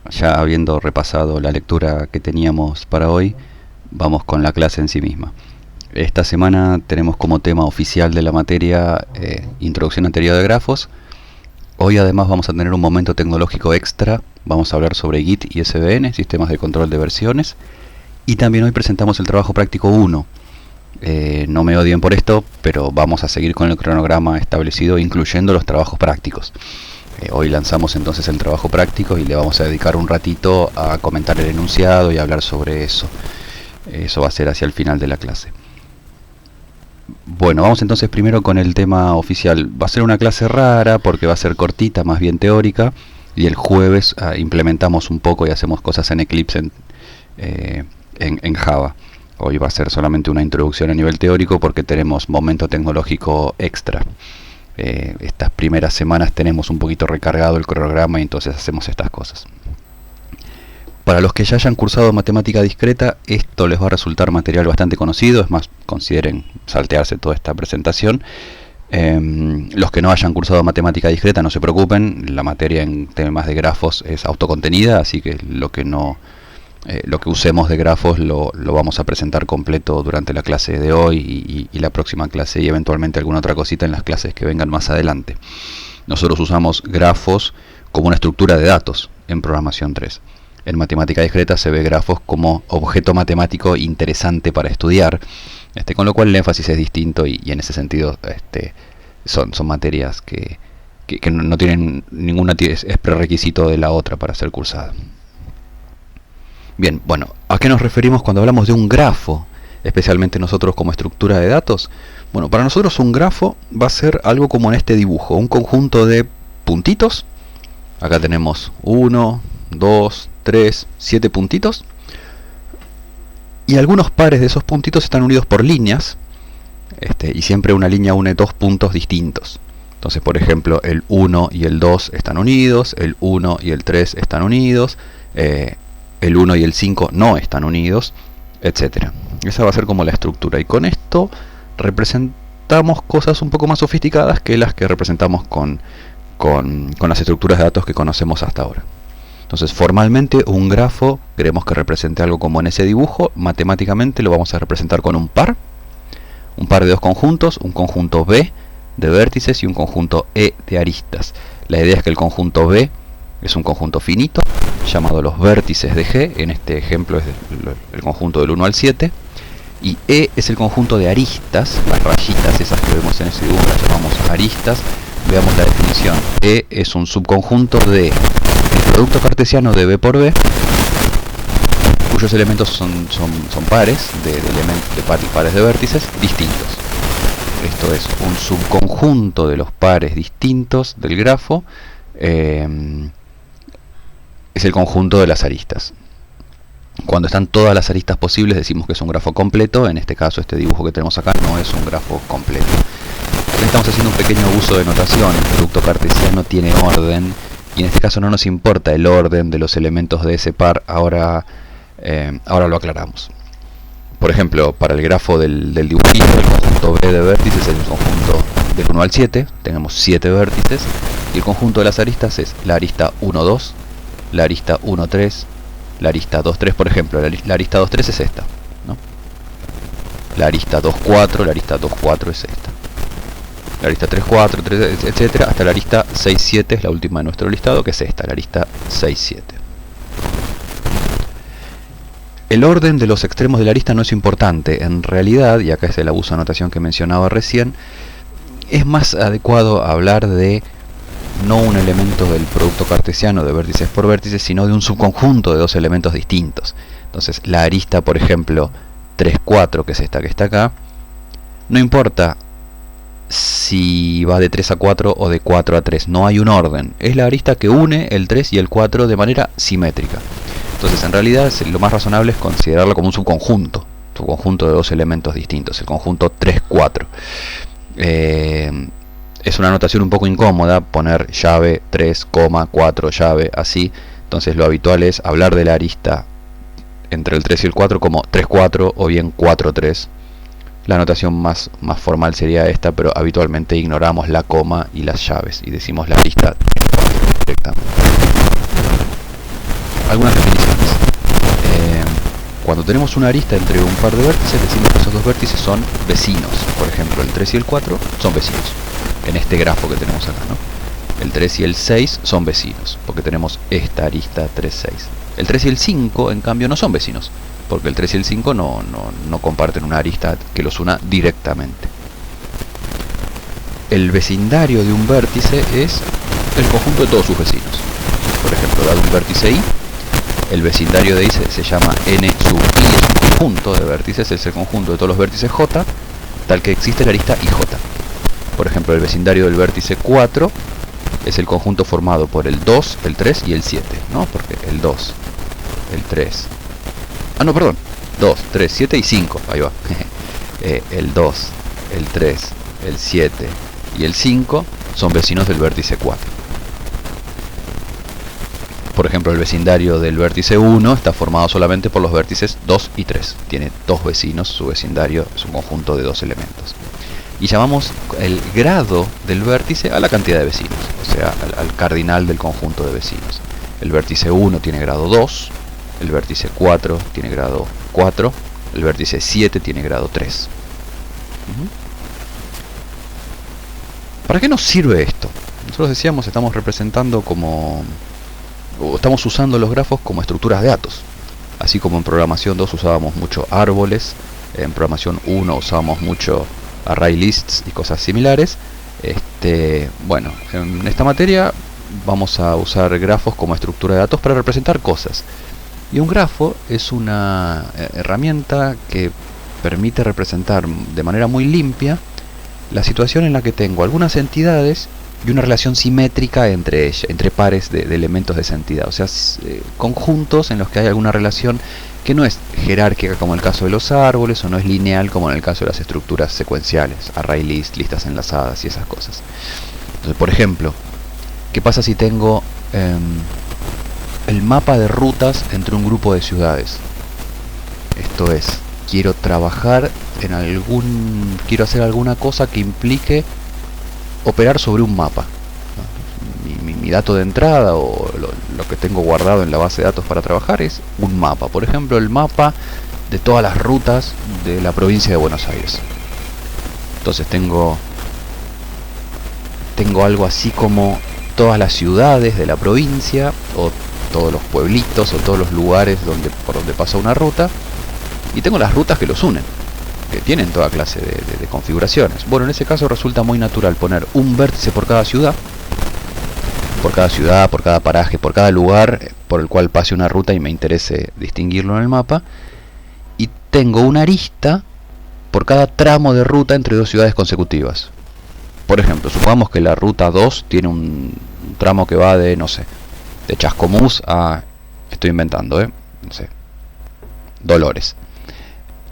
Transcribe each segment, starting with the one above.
Ya habiendo repasado la lectura que teníamos para hoy, vamos con la clase en sí misma. Esta semana tenemos como tema oficial de la materia Introducción a teoría de grafos. Hoy además vamos a tener un momento tecnológico extra. Vamos a hablar sobre Git y SVN, sistemas de control de versiones. Y también hoy presentamos el trabajo práctico 1. No me odien por esto, pero vamos a seguir con el cronograma establecido, incluyendo los trabajos prácticos. Hoy lanzamos entonces el trabajo práctico y le vamos a dedicar un ratito a comentar el enunciado y a hablar sobre eso. Eso va a ser hacia el final de la clase. Bueno, vamos entonces primero con el tema oficial. Va a ser una clase rara porque va a ser cortita, más bien teórica, y el jueves implementamos un poco y hacemos cosas en Eclipse en Java. Hoy va a ser solamente una introducción a nivel teórico porque tenemos momento tecnológico extra. Estas primeras semanas tenemos un poquito recargado el cronograma y entonces hacemos estas cosas. Para los que ya hayan cursado matemática discreta, esto les va a resultar material bastante conocido, es más, consideren saltearse toda esta presentación. Los que no hayan cursado matemática discreta, no se preocupen, la materia en temas de grafos es autocontenida, así que lo que usemos de grafos lo vamos a presentar completo durante la clase de hoy y la próxima clase, y eventualmente alguna otra cosita en las clases que vengan más adelante. Nosotros usamos grafos como una estructura de datos en programación 3. En matemática discreta se ve grafos como objeto matemático interesante para estudiar, con lo cual el énfasis es distinto y en ese sentido son materias que no tienen ninguna, es prerequisito de la otra para ser cursada. Bien, bueno, ¿a qué nos referimos cuando hablamos de un grafo? Especialmente nosotros como estructura de datos. Bueno, para nosotros un grafo va a ser algo como en este dibujo, un conjunto de puntitos. Acá tenemos 1, 2, 3, 7 puntitos. Y algunos pares de esos puntitos están unidos por líneas. Y siempre una línea une dos puntos distintos. Entonces, por ejemplo, el 1 y el 2 están unidos, el 1 y el 3 están unidos, el 1 y el 5 no están unidos, etc. Esa va a ser como la estructura. Y con esto representamos cosas un poco más sofisticadas que las que representamos con las estructuras de datos que conocemos hasta ahora. Entonces, formalmente un grafo queremos que represente algo como en ese dibujo. Matemáticamente lo vamos a representar con un par de dos conjuntos, un conjunto B de vértices y un conjunto E de aristas. La idea es que el conjunto B es un conjunto finito llamado los vértices de G, en este ejemplo es el conjunto del 1 al 7, y E es el conjunto de aristas, las rayitas esas que vemos en ese dibujo las llamamos aristas. Veamos la definición. E es un subconjunto de el producto cartesiano de B por B, cuyos elementos son pares pares de vértices distintos. Esto es un subconjunto de los pares distintos del grafo. Es el conjunto de las aristas. Cuando están todas las aristas posibles decimos que es un grafo completo. En este caso este dibujo que tenemos acá no es un grafo completo. Aquí estamos haciendo un pequeño uso de notación. El producto cartesiano tiene orden y en este caso no nos importa el orden de los elementos de ese par. Ahora lo aclaramos. Por ejemplo, para el grafo del dibujito, el conjunto B de vértices es el conjunto del 1 al 7. Tenemos 7 vértices y el conjunto de las aristas es la arista 1, 2, la arista 1, 3, la arista 2, 3, por ejemplo, la arista 2, 3 es esta, ¿no? La arista 2, 4, la arista 2, 4 es esta. La arista 3, 4, 3, etcétera, hasta la arista 6, 7 es la última de nuestro listado, que es esta, la arista 6, 7. El orden de los extremos de la arista no es importante, en realidad, y acá es el abuso de notación que mencionaba recién, es más adecuado hablar de no un elemento del producto cartesiano de vértices por vértices, sino de un subconjunto de dos elementos distintos. Entonces, la arista, por ejemplo, 3, 4, que es esta que está acá, no importa si va de 3 a 4 o de 4 a 3, no hay un orden. Es la arista que une el 3 y el 4 de manera simétrica. Entonces, en realidad, lo más razonable es considerarlo como un subconjunto de dos elementos distintos, el conjunto 3, 4. Es una notación un poco incómoda poner llave 3, 4 llave así. Entonces lo habitual es hablar de la arista entre el 3 y el 4 como 3, 4 o bien 4, 3. La notación más formal sería esta, pero habitualmente ignoramos la coma y las llaves y decimos la arista directamente. algunas definiciones. Cuando tenemos una arista entre un par de vértices, decimos que esos dos vértices son vecinos. Por ejemplo, el 3 y el 4 son vecinos, en este grafo que tenemos acá, ¿no? El 3 y el 6 son vecinos, porque tenemos esta arista 3, 6. El 3 y el 5, en cambio, no son vecinos, porque el 3 y el 5 no comparten una arista que los una directamente. El vecindario de un vértice es el conjunto de todos sus vecinos. Por ejemplo, dado un vértice I, el vecindario de I se llama N sub I, es un conjunto de vértices, es el conjunto de todos los vértices J, tal que existe la arista IJ. Por ejemplo, el vecindario del vértice 4 es el conjunto formado por el 2, el 3 y el 7, ¿no? Porque el 2, el 3... Ah, no, perdón. 2, 3, 7 y 5. Ahí va. El 2, el 3, el 7 y el 5 son vecinos del vértice 4. Por ejemplo, el vecindario del vértice 1 está formado solamente por los vértices 2 y 3. Tiene dos vecinos, su vecindario es un conjunto de dos elementos. Y llamamos el grado del vértice a la cantidad de vecinos, o sea, al cardinal del conjunto de vecinos. El vértice 1 tiene grado 2, el vértice 4 tiene grado 4, el vértice 7 tiene grado 3. ¿Para qué nos sirve esto? Nosotros decíamos, estamos representando estamos usando los grafos como estructuras de datos. Así como en programación 2 usábamos mucho árboles, en programación 1 usábamos mucho array lists y cosas similares. Bueno, en esta materia vamos a usar grafos como estructura de datos para representar cosas. Y un grafo es una herramienta que permite representar de manera muy limpia la situación en la que tengo algunas entidades y una relación simétrica entre ellas, entre pares de elementos de esa entidad. O sea, conjuntos en los que hay alguna relación que no es jerárquica como en el caso de los árboles, o no es lineal como en el caso de las estructuras secuenciales, array list, listas enlazadas y esas cosas. Entonces, por ejemplo, ¿qué pasa si tengo el mapa de rutas entre un grupo de ciudades? Esto es, quiero trabajar quiero hacer alguna cosa que implique operar sobre un mapa. Mi dato de entrada o lo que tengo guardado en la base de datos para trabajar es un mapa. Por ejemplo, el mapa de todas las rutas de la provincia de Buenos Aires. Entonces tengo algo así como todas las ciudades de la provincia, o todos los pueblitos, o todos los lugares por donde pasa una ruta, y tengo las rutas que los unen, que tienen toda clase de configuraciones. Bueno, en ese caso resulta muy natural poner un vértice por cada ciudad, por cada paraje, por cada lugar por el cual pase una ruta y me interese distinguirlo en el mapa, y tengo una arista por cada tramo de ruta entre dos ciudades consecutivas. Por ejemplo, supongamos que la ruta 2 tiene un tramo que va de, no sé, de Chascomús a, estoy inventando, no sé, Dolores.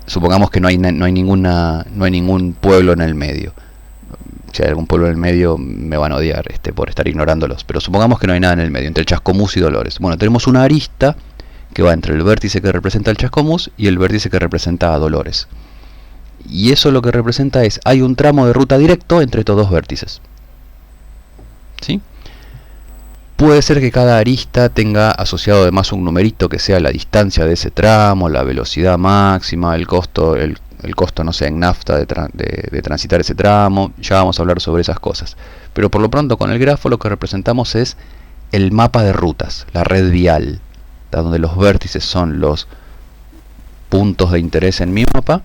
Supongamos que no hay ningún pueblo en el medio. Si hay algún pueblo en el medio me van a odiar por estar ignorándolos, pero supongamos que no hay nada en el medio, entre Chascomús y Dolores. Bueno, tenemos una arista que va entre el vértice que representa el Chascomús y el vértice que representa a Dolores. Y eso lo que representa es, hay un tramo de ruta directo entre estos dos vértices. ¿Sí? Puede ser que cada arista tenga asociado además un numerito que sea la distancia de ese tramo, la velocidad máxima, el costo, no sé, en nafta de transitar ese tramo. Ya vamos a hablar sobre esas cosas. Pero por lo pronto con el grafo lo que representamos es el mapa de rutas, la red vial, donde los vértices son los puntos de interés en mi mapa,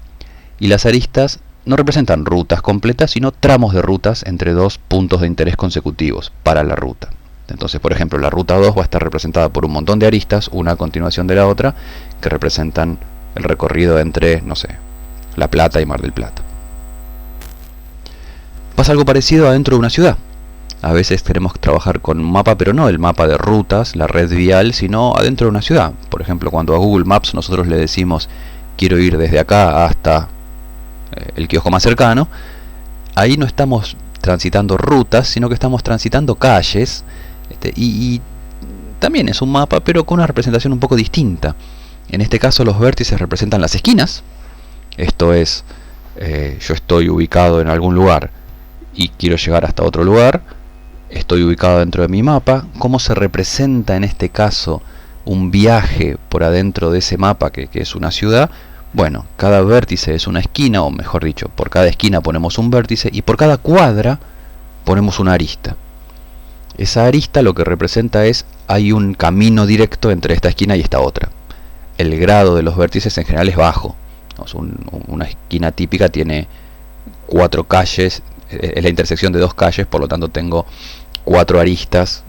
y las aristas no representan rutas completas, sino tramos de rutas entre dos puntos de interés consecutivos para la ruta. Entonces, por ejemplo, la ruta 2 va a estar representada por un montón de aristas, una a continuación de la otra, que representan el recorrido entre, no sé, La Plata y Mar del Plata. Pasa algo parecido adentro de una ciudad. A veces queremos trabajar con un mapa, pero no el mapa de rutas, la red vial, sino adentro de una ciudad. Por ejemplo, cuando a Google Maps nosotros le decimos quiero ir desde acá hasta el kiosco más cercano, ahí no estamos transitando rutas, sino que estamos transitando calles, y también es un mapa, pero con una representación un poco distinta. En este caso los vértices representan las esquinas. Esto es, yo estoy ubicado en algún lugar y quiero llegar hasta otro lugar, estoy ubicado dentro de mi mapa. ¿Cómo se representa en este caso un viaje por adentro de ese mapa que es una ciudad, bueno, cada vértice es una esquina, o mejor dicho, por cada esquina ponemos un vértice y por cada cuadra ponemos una arista. Esa arista lo que representa es, hay un camino directo entre esta esquina y esta otra. El grado de los vértices en general es bajo. Una esquina típica tiene 4 calles, es la intersección de 2 calles, por lo tanto tengo 4 aristas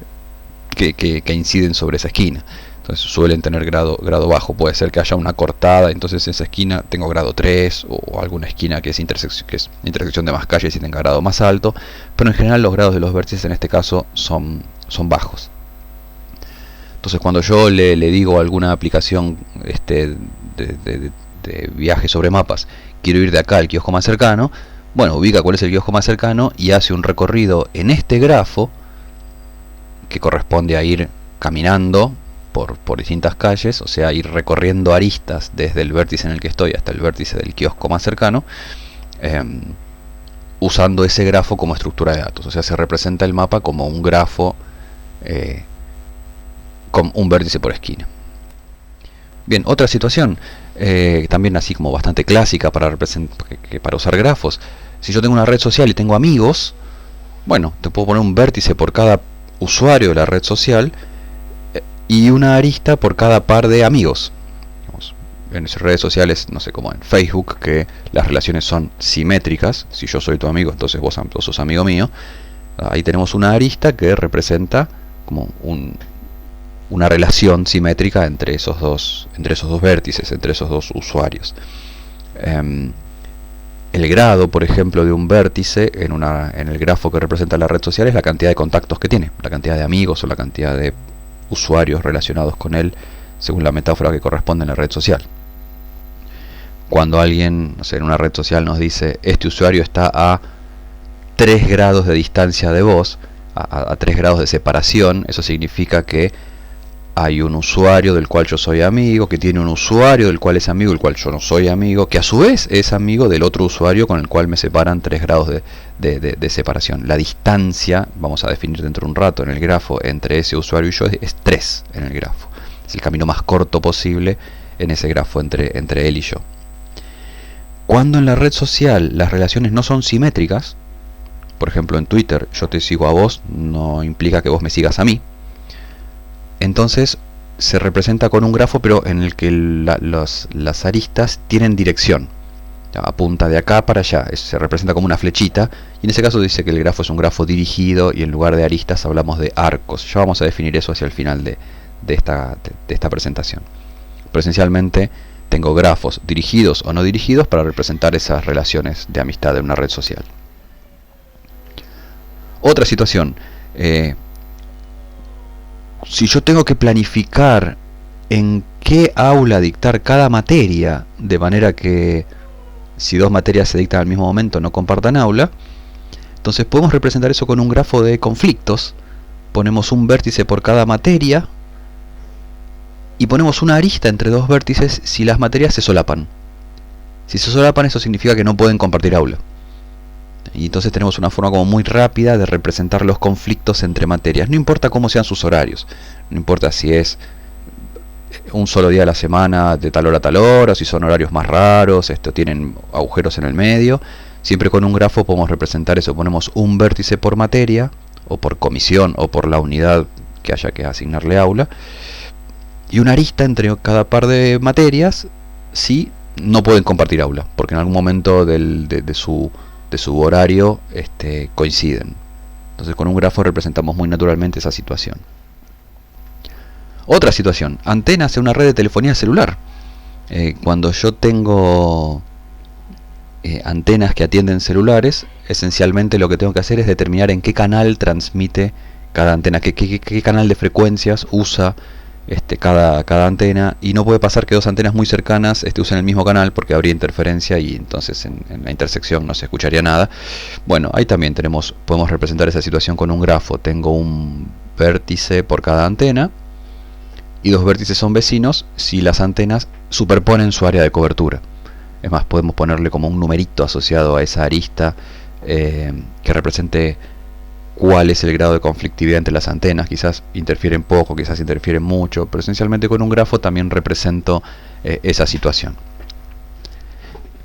que inciden sobre esa esquina. Entonces suelen tener grado bajo. Puede ser que haya una cortada, entonces en esa esquina tengo grado 3, o alguna esquina que es intersección de más calles y tenga grado más alto, pero en general los grados de los vértices en este caso son bajos. Entonces cuando yo le digo a alguna aplicación de viaje sobre mapas, quiero ir de acá al kiosco más cercano, bueno, ubica cuál es el kiosco más cercano y hace un recorrido en este grafo que corresponde a ir caminando por distintas calles, o sea, ir recorriendo aristas desde el vértice en el que estoy hasta el vértice del kiosco más cercano, usando ese grafo como estructura de datos. O sea, se representa el mapa como un grafo con un vértice por esquina. Bien, otra situación, también así como bastante clásica para usar grafos. Si yo tengo una red social y tengo amigos, bueno, te puedo poner un vértice por cada usuario de la red social y una arista por cada par de amigos. En esas redes sociales, no sé, como en Facebook, que las relaciones son simétricas. Si yo soy tu amigo, entonces vos sos amigo mío. Ahí tenemos una arista que representa como una relación simétrica entre esos dos vértices, entre esos dos usuarios. El grado, por ejemplo, de un vértice en el grafo que representa la red social es la cantidad de contactos que tiene, la cantidad de amigos o la cantidad de usuarios relacionados con él, según la metáfora que corresponde en la red social. Cuando alguien, no sé, en una red social nos dice, este usuario está a 3 grados de distancia de vos, a 3 grados de separación, eso significa que hay un usuario del cual yo soy amigo, que tiene un usuario del cual es amigo, del cual yo no soy amigo, que a su vez es amigo del otro usuario con el cual me separan 3 grados de separación. La distancia, vamos a definir dentro de un rato en el grafo, entre ese usuario y yo es 3 en el grafo. Es el camino más corto posible en ese grafo entre él y yo. Cuando en la red social las relaciones no son simétricas, por ejemplo en Twitter yo te sigo a vos, no implica que vos me sigas a mí, entonces se representa con un grafo pero en el que las aristas tienen dirección, apunta de acá para allá, se representa como una flechita, y en ese caso dice que el grafo es un grafo dirigido y en lugar de aristas hablamos de arcos. Ya vamos a definir eso hacia el final de esta presentación. Pero esencialmente tengo grafos dirigidos o no dirigidos para representar esas relaciones de amistad en una red social. Otra situación, si yo tengo que planificar en qué aula dictar cada materia, de manera que si 2 materias se dictan al mismo momento no compartan aula, entonces podemos representar eso con un grafo de conflictos. Ponemos un vértice por cada materia y ponemos una arista entre 2 vértices si las materias se solapan. Si se solapan, eso significa que no pueden compartir aula. Y entonces tenemos una forma como muy rápida de representar los conflictos entre materias. No importa cómo sean sus horarios, no importa si es un solo día a la semana de tal hora a tal hora, si son horarios más raros, tienen agujeros en el medio. Siempre con un grafo podemos representar eso. Ponemos un vértice por materia, o por comisión, o por la unidad que haya que asignarle aula, y una arista entre cada par de materias si no pueden compartir aula, porque en algún momento de su horario coinciden. Entonces con un grafo representamos muy naturalmente esa situación. Otra situación, antenas en una red de telefonía celular. Cuando yo tengo antenas que atienden celulares, esencialmente lo que tengo que hacer es determinar en qué canal transmite cada antena, qué canal de frecuencias usa cada antena, y no puede pasar que 2 antenas muy cercanas usen el mismo canal porque habría interferencia y entonces en la intersección no se escucharía nada. Bueno, ahí también podemos representar esa situación con un grafo. Tengo un vértice por cada antena y 2 vértices son vecinos si las antenas superponen su área de cobertura. Es más, podemos ponerle como un numerito asociado a esa arista que represente cuál es el grado de conflictividad entre las antenas. Quizás interfieren poco, quizás interfieren mucho, pero esencialmente con un grafo también represento esa situación.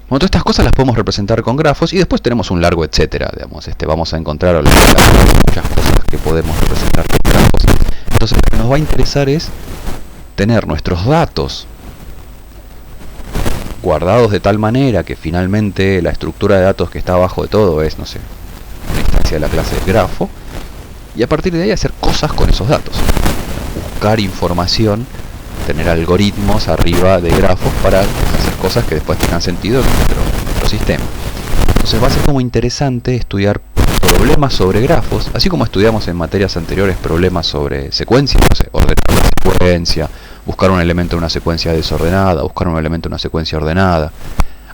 Bueno, todas estas cosas las podemos representar con grafos y después tenemos un largo etcétera, digamos, vamos a encontrar muchas cosas que podemos representar con grafos. Entonces lo que nos va a interesar es tener nuestros datos guardados de tal manera que finalmente la estructura de datos que está abajo de todo es, no sé, una instancia de la clase grafo, y a partir de ahí hacer cosas con esos datos, buscar información, tener algoritmos arriba de grafos para hacer cosas que después tengan sentido en nuestro sistema. Entonces va a ser como interesante estudiar problemas sobre grafos, así como estudiamos en materias anteriores problemas sobre secuencias, no sé, ordenar la secuencia, buscar un elemento en una secuencia desordenada, buscar un elemento en una secuencia ordenada,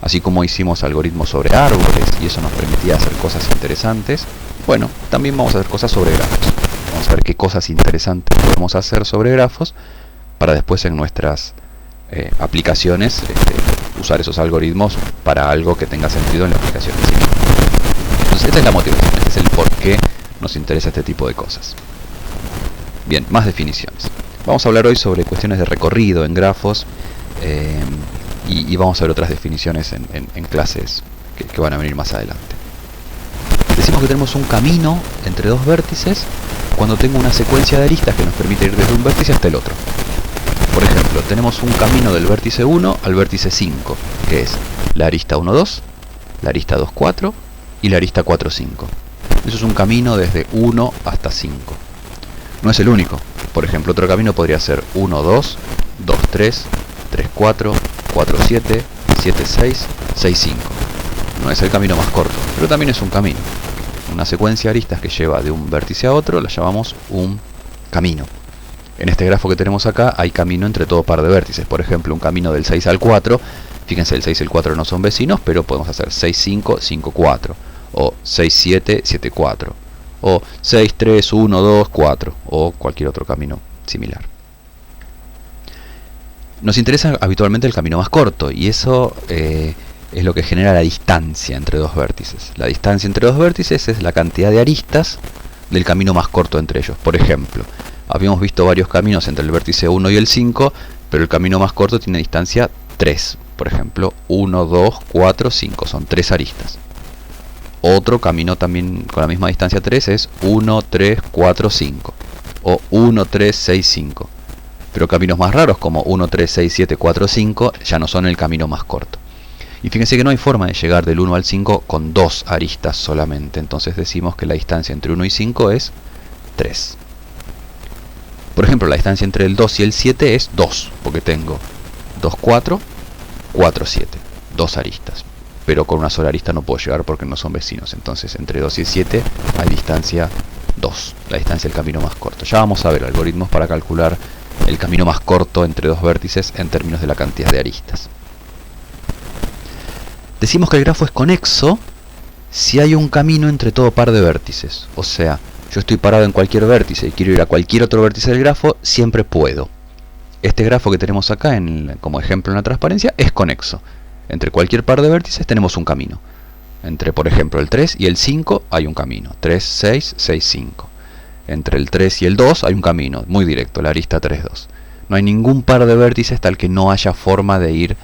así como hicimos algoritmos sobre árboles y eso nos permitía hacer cosas interesantes. Bueno, también vamos a hacer cosas sobre grafos. Vamos a ver qué cosas interesantes podemos hacer sobre grafos para después en nuestras aplicaciones usar esos algoritmos para algo que tenga sentido en la aplicación en sí misma. Entonces esta es la motivación, este es el por qué nos interesa este tipo de cosas. Bien, más definiciones. Vamos a hablar hoy sobre cuestiones de recorrido en grafos y vamos a ver otras definiciones en clases que van a venir más adelante. Decimos que tenemos un camino entre dos vértices cuando tengo una secuencia de aristas que nos permite ir desde un vértice hasta el otro. Por ejemplo, tenemos un camino del vértice 1 al vértice 5, que es la arista 1, 2, la arista 2, 4 y la arista 4, 5. Eso es un camino desde 1 hasta 5. No es el único. Por ejemplo, otro camino podría ser 1, 2, 2, 3, 3, 4, 4, 7, 7, 6, 6, 5. No es el camino más corto, pero también es un camino. Una secuencia de aristas que lleva de un vértice a otro la llamamos un camino. En este grafo que tenemos acá hay camino entre todo par de vértices. Por ejemplo, un camino del 6 al 4. Fíjense, el 6 y el 4 no son vecinos, pero podemos hacer 6, 5, 5, 4. O 6, 7, 7, 4. O 6, 3, 1, 2, 4. O cualquier otro camino similar. Nos interesa habitualmente el camino más corto. Y eso es lo que genera la distancia entre dos vértices. La distancia entre dos vértices es la cantidad de aristas del camino más corto entre ellos. Por ejemplo, habíamos visto varios caminos entre el vértice 1 y el 5, pero el camino más corto tiene distancia 3. Por ejemplo, 1, 2, 4, 5. Son 3 aristas. Otro camino también con la misma distancia 3 es 1, 3, 4, 5. O 1, 3, 6, 5. Pero caminos más raros como 1, 3, 6, 7, 4, 5 ya no son el camino más corto. Y fíjense que no hay forma de llegar del 1 al 5 con 2 aristas solamente. Entonces decimos que la distancia entre 1 y 5 es 3. Por ejemplo, la distancia entre el 2 y el 7 es 2, porque tengo 2, 4, 4, 7. 2 aristas. Pero con una sola arista no puedo llegar porque no son vecinos. Entonces entre 2 y 7 hay distancia 2, la distancia del camino más corto. Ya vamos a ver algoritmos para calcular el camino más corto entre dos vértices en términos de la cantidad de aristas. Decimos que el grafo es conexo si hay un camino entre todo par de vértices. O sea, yo estoy parado en cualquier vértice y quiero ir a cualquier otro vértice del grafo, siempre puedo. Este grafo que tenemos acá como ejemplo en la transparencia es conexo. Entre cualquier par de vértices tenemos un camino. Entre, por ejemplo, el 3 y el 5 hay un camino. 3, 6, 6, 5. Entre el 3 y el 2 hay un camino, muy directo, la arista 3, 2. No hay ningún par de vértices tal que no haya forma de ir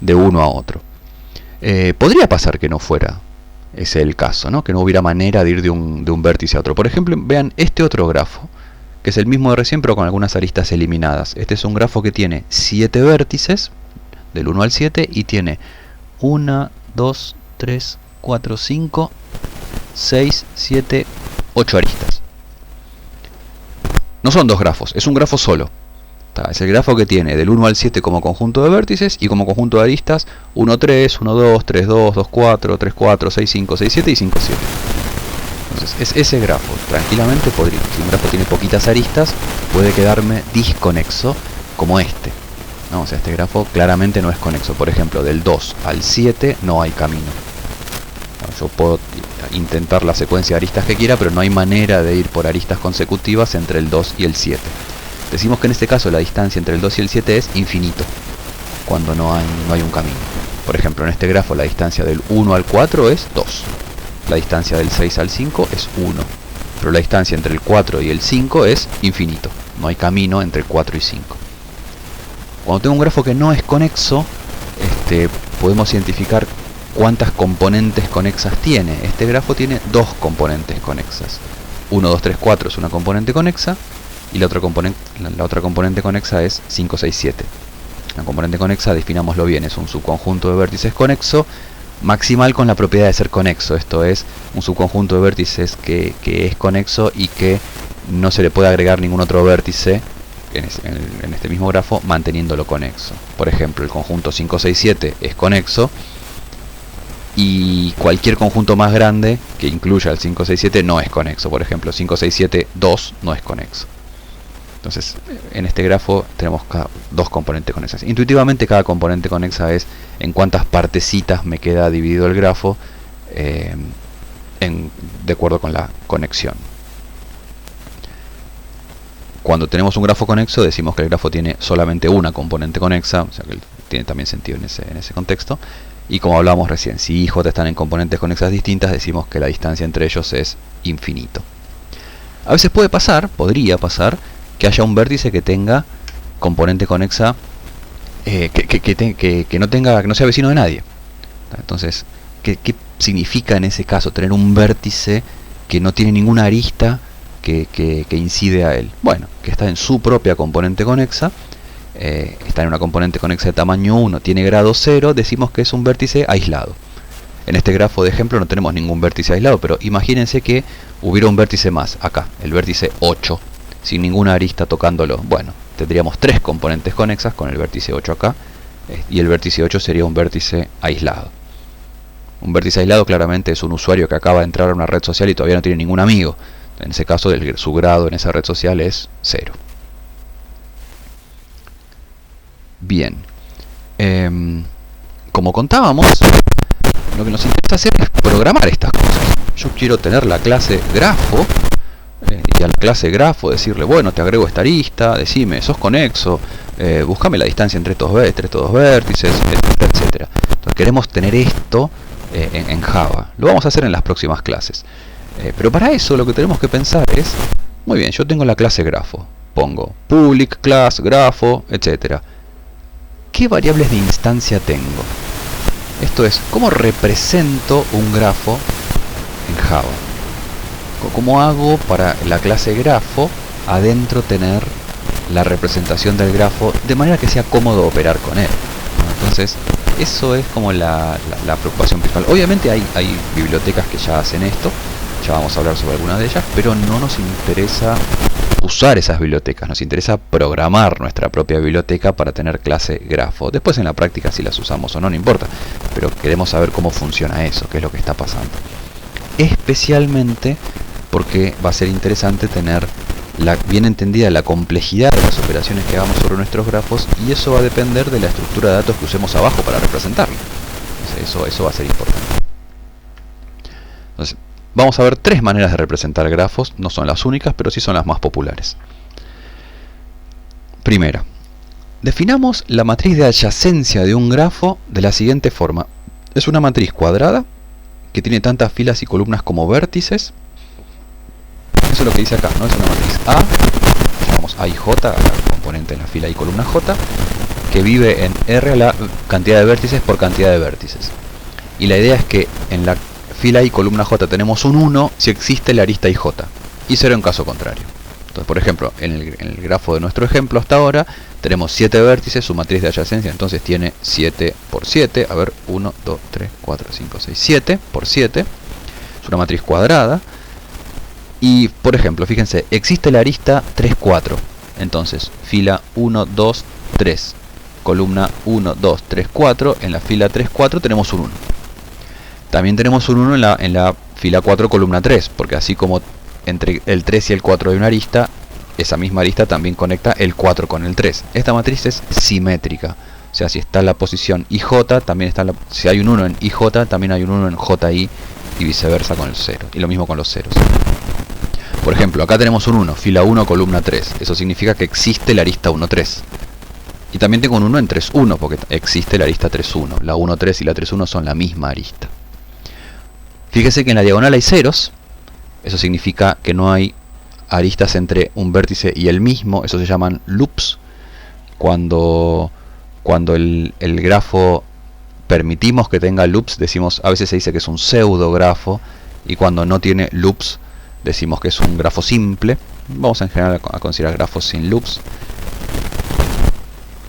de uno a otro. Podría pasar que no fuera ese el caso, ¿no? Que no hubiera manera de ir de un vértice a otro. Por ejemplo, vean este otro grafo, que es el mismo de recién, pero con algunas aristas eliminadas. Este es un grafo que tiene 7 vértices, del 1 al 7, y tiene 1, 2, 3, 4, 5, 6, 7, 8 aristas. No son dos grafos, es un grafo solo. Es el grafo que tiene del 1 al 7 como conjunto de vértices y como conjunto de aristas 1, 3, 1, 2, 3, 2, 2, 4, 3, 4, 6, 5, 6, 7 y 5, 7. Entonces es ese grafo. Tranquilamente podría, si un grafo tiene poquitas aristas, puede quedarme disconexo como este, ¿no? O sea, este grafo claramente no es conexo. Por ejemplo, del 2 al 7 no hay camino. Bueno, yo puedo intentar la secuencia de aristas que quiera, pero no hay manera de ir por aristas consecutivas entre el 2 y el 7. Decimos que en este caso la distancia entre el 2 y el 7 es infinito, cuando no hay un camino. Por ejemplo, en este grafo la distancia del 1 al 4 es 2. La distancia del 6 al 5 es 1. pero la distancia entre el 4 y el 5 es infinito. No hay camino entre el 4 y 5. Cuando tengo un grafo que no es conexo, podemos identificar cuántas componentes conexas tiene. Este grafo tiene dos componentes conexas. 1, 2, 3, 4 es una componente conexa y la otra componente conexa es 5, 6, 7. La componente conexa, definámoslo bien, es un subconjunto de vértices conexo maximal con la propiedad de ser conexo. Esto es un subconjunto de vértices que es conexo y que no se le puede agregar ningún otro vértice en este mismo grafo manteniéndolo conexo. Por ejemplo, el conjunto 5, 6, 7 es conexo y cualquier conjunto más grande que incluya el 5, 6, 7 no es conexo. Por ejemplo, 5, 6, 7, 2 no es conexo. Entonces, en este grafo tenemos dos componentes conexas. Intuitivamente, cada componente conexa es en cuántas partecitas me queda dividido el grafo de acuerdo con la conexión. Cuando tenemos un grafo conexo, decimos que el grafo tiene solamente una componente conexa, o sea que tiene también sentido en ese contexto. Y como hablábamos recién, si I y J están en componentes conexas distintas, decimos que la distancia entre ellos es infinito. A veces podría pasar, que haya un vértice que tenga componente conexa que no sea vecino de nadie. Entonces, ¿qué significa en ese caso tener un vértice que no tiene ninguna arista que incide a él? Bueno, que está en su propia componente conexa, está en una componente conexa de tamaño 1, tiene grado 0, decimos que es un vértice aislado. En este grafo de ejemplo no tenemos ningún vértice aislado, pero imagínense que hubiera un vértice más acá, el vértice 8, sin ninguna arista tocándolo. Bueno, tendríamos tres componentes conexas con el vértice 8 acá, y el vértice 8 sería un vértice aislado. Un vértice aislado claramente es un usuario que acaba de entrar a una red social y todavía no tiene ningún amigo. En ese caso, su grado en esa red social es 0. Bien. Como contábamos, lo que nos interesa hacer es programar estas cosas. Yo quiero tener la clase grafo, y a la clase grafo decirle, bueno, te agrego esta arista, decime, sos conexo, búscame la distancia entre estos dos vértices, etcétera, etcétera. Entonces queremos tener esto en Java. Lo vamos a hacer en las próximas clases. Pero para eso lo que tenemos que pensar es, muy bien, yo tengo la clase grafo, pongo public class grafo, etcétera. ¿Qué variables de instancia tengo? Esto es, ¿cómo represento un grafo en Java? ¿Cómo hago para la clase grafo adentro tener la representación del grafo de manera que sea cómodo operar con él? Entonces, eso es como la preocupación principal. Obviamente hay bibliotecas que ya hacen esto, ya vamos a hablar sobre algunas de ellas, pero no nos interesa usar esas bibliotecas, nos interesa programar nuestra propia biblioteca para tener clase grafo. Después en la práctica si las usamos o no, no importa, pero queremos saber cómo funciona eso, qué es lo que está pasando. Especialmente porque va a ser interesante tener bien entendida la complejidad de las operaciones que hagamos sobre nuestros grafos, y eso va a depender de la estructura de datos que usemos abajo para representarlo. Entonces, eso va a ser importante. Entonces, vamos a ver tres maneras de representar grafos, no son las únicas, pero sí son las más populares. Primera, definamos la matriz de adyacencia de un grafo de la siguiente forma. Es una matriz cuadrada que tiene tantas filas y columnas como vértices. Eso es lo que dice acá, ¿no? Es una matriz A, llamamos A y J, a la componente en la fila y columna J, que vive en R a la cantidad de vértices por cantidad de vértices. Y la idea es que en la fila y columna J tenemos un 1 si existe la arista IJ, y 0 en caso contrario. Entonces, por ejemplo, en el grafo de nuestro ejemplo hasta ahora, tenemos 7 vértices, su matriz de adyacencia entonces tiene 7 por 7, a ver, 1, 2, 3, 4, 5, 6, 7 por 7, es una matriz cuadrada. Y, por ejemplo, fíjense, existe la arista 3, 4, entonces, fila 1, 2, 3, columna 1, 2, 3, 4, en la fila 3, 4 tenemos un 1. También tenemos un 1 en la fila 4, columna 3, porque así como entre el 3 y el 4 hay una arista, esa misma arista también conecta el 4 con el 3. Esta matriz es simétrica, o sea, si está en la posición IJ, también está si hay un 1 en IJ, también hay un 1 en JI, y viceversa con el 0, y lo mismo con los ceros. Por ejemplo, acá tenemos un 1, fila 1, columna 3, eso significa que existe la arista 1, 3. Y también tengo un 1 en 3, 1, porque existe la arista 3, 1. La 1, 3 y la 3, 1 son la misma arista. Fíjese que en la diagonal hay ceros, Eso significa que no hay aristas entre un vértice y el mismo. Eso se llaman loops. Cuando el grafo permitimos que tenga loops, decimos, a veces se dice que es un pseudografo, y cuando no tiene loops decimos que es un grafo simple. Vamos en general a considerar grafos sin loops.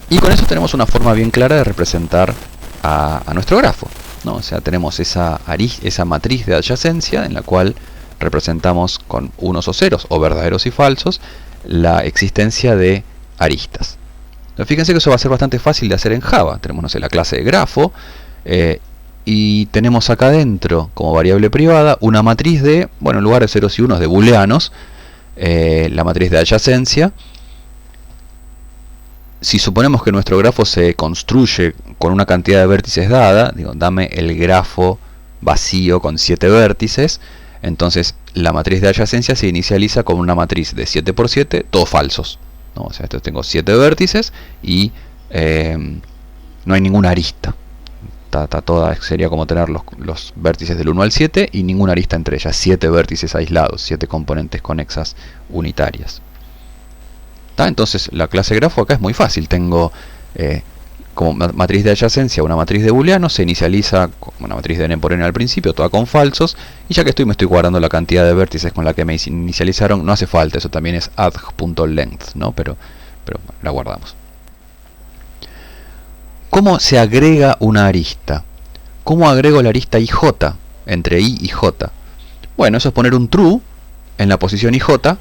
Y con eso tenemos una forma bien clara de representar a nuestro grafo, ¿no? O sea, tenemos esa matriz de adyacencia en la cual representamos con unos o ceros, o verdaderos y falsos, la existencia de aristas. Pero fíjense que eso va a ser bastante fácil de hacer en Java. Tenemos, no sé, la clase de grafo, y tenemos acá dentro, como variable privada, una matriz de, bueno, en lugar de ceros y unos, de booleanos, la matriz de adyacencia. Si suponemos que nuestro grafo se construye con una cantidad de vértices dada, digo, dame el grafo vacío con 7 vértices, entonces la matriz de adyacencia se inicializa con una matriz de 7 por 7, todos falsos, ¿no? O sea, esto tengo 7 vértices y no hay ninguna arista. Toda sería como tener los vértices del 1 al 7 y ninguna arista entre ellas, 7 vértices aislados, 7 componentes conexas unitarias. Entonces la clase grafo acá es muy fácil. Tengo como matriz de adyacencia una matriz de booleanos, se inicializa con una matriz de n por n al principio, toda con falsos, y ya que me estoy guardando la cantidad de vértices con la que me inicializaron, no hace falta, eso también es add.length, ¿no? pero la guardamos. ¿Cómo se agrega una arista? ¿Cómo agrego la arista IJ entre I y J? Bueno, eso es poner un true en la posición IJ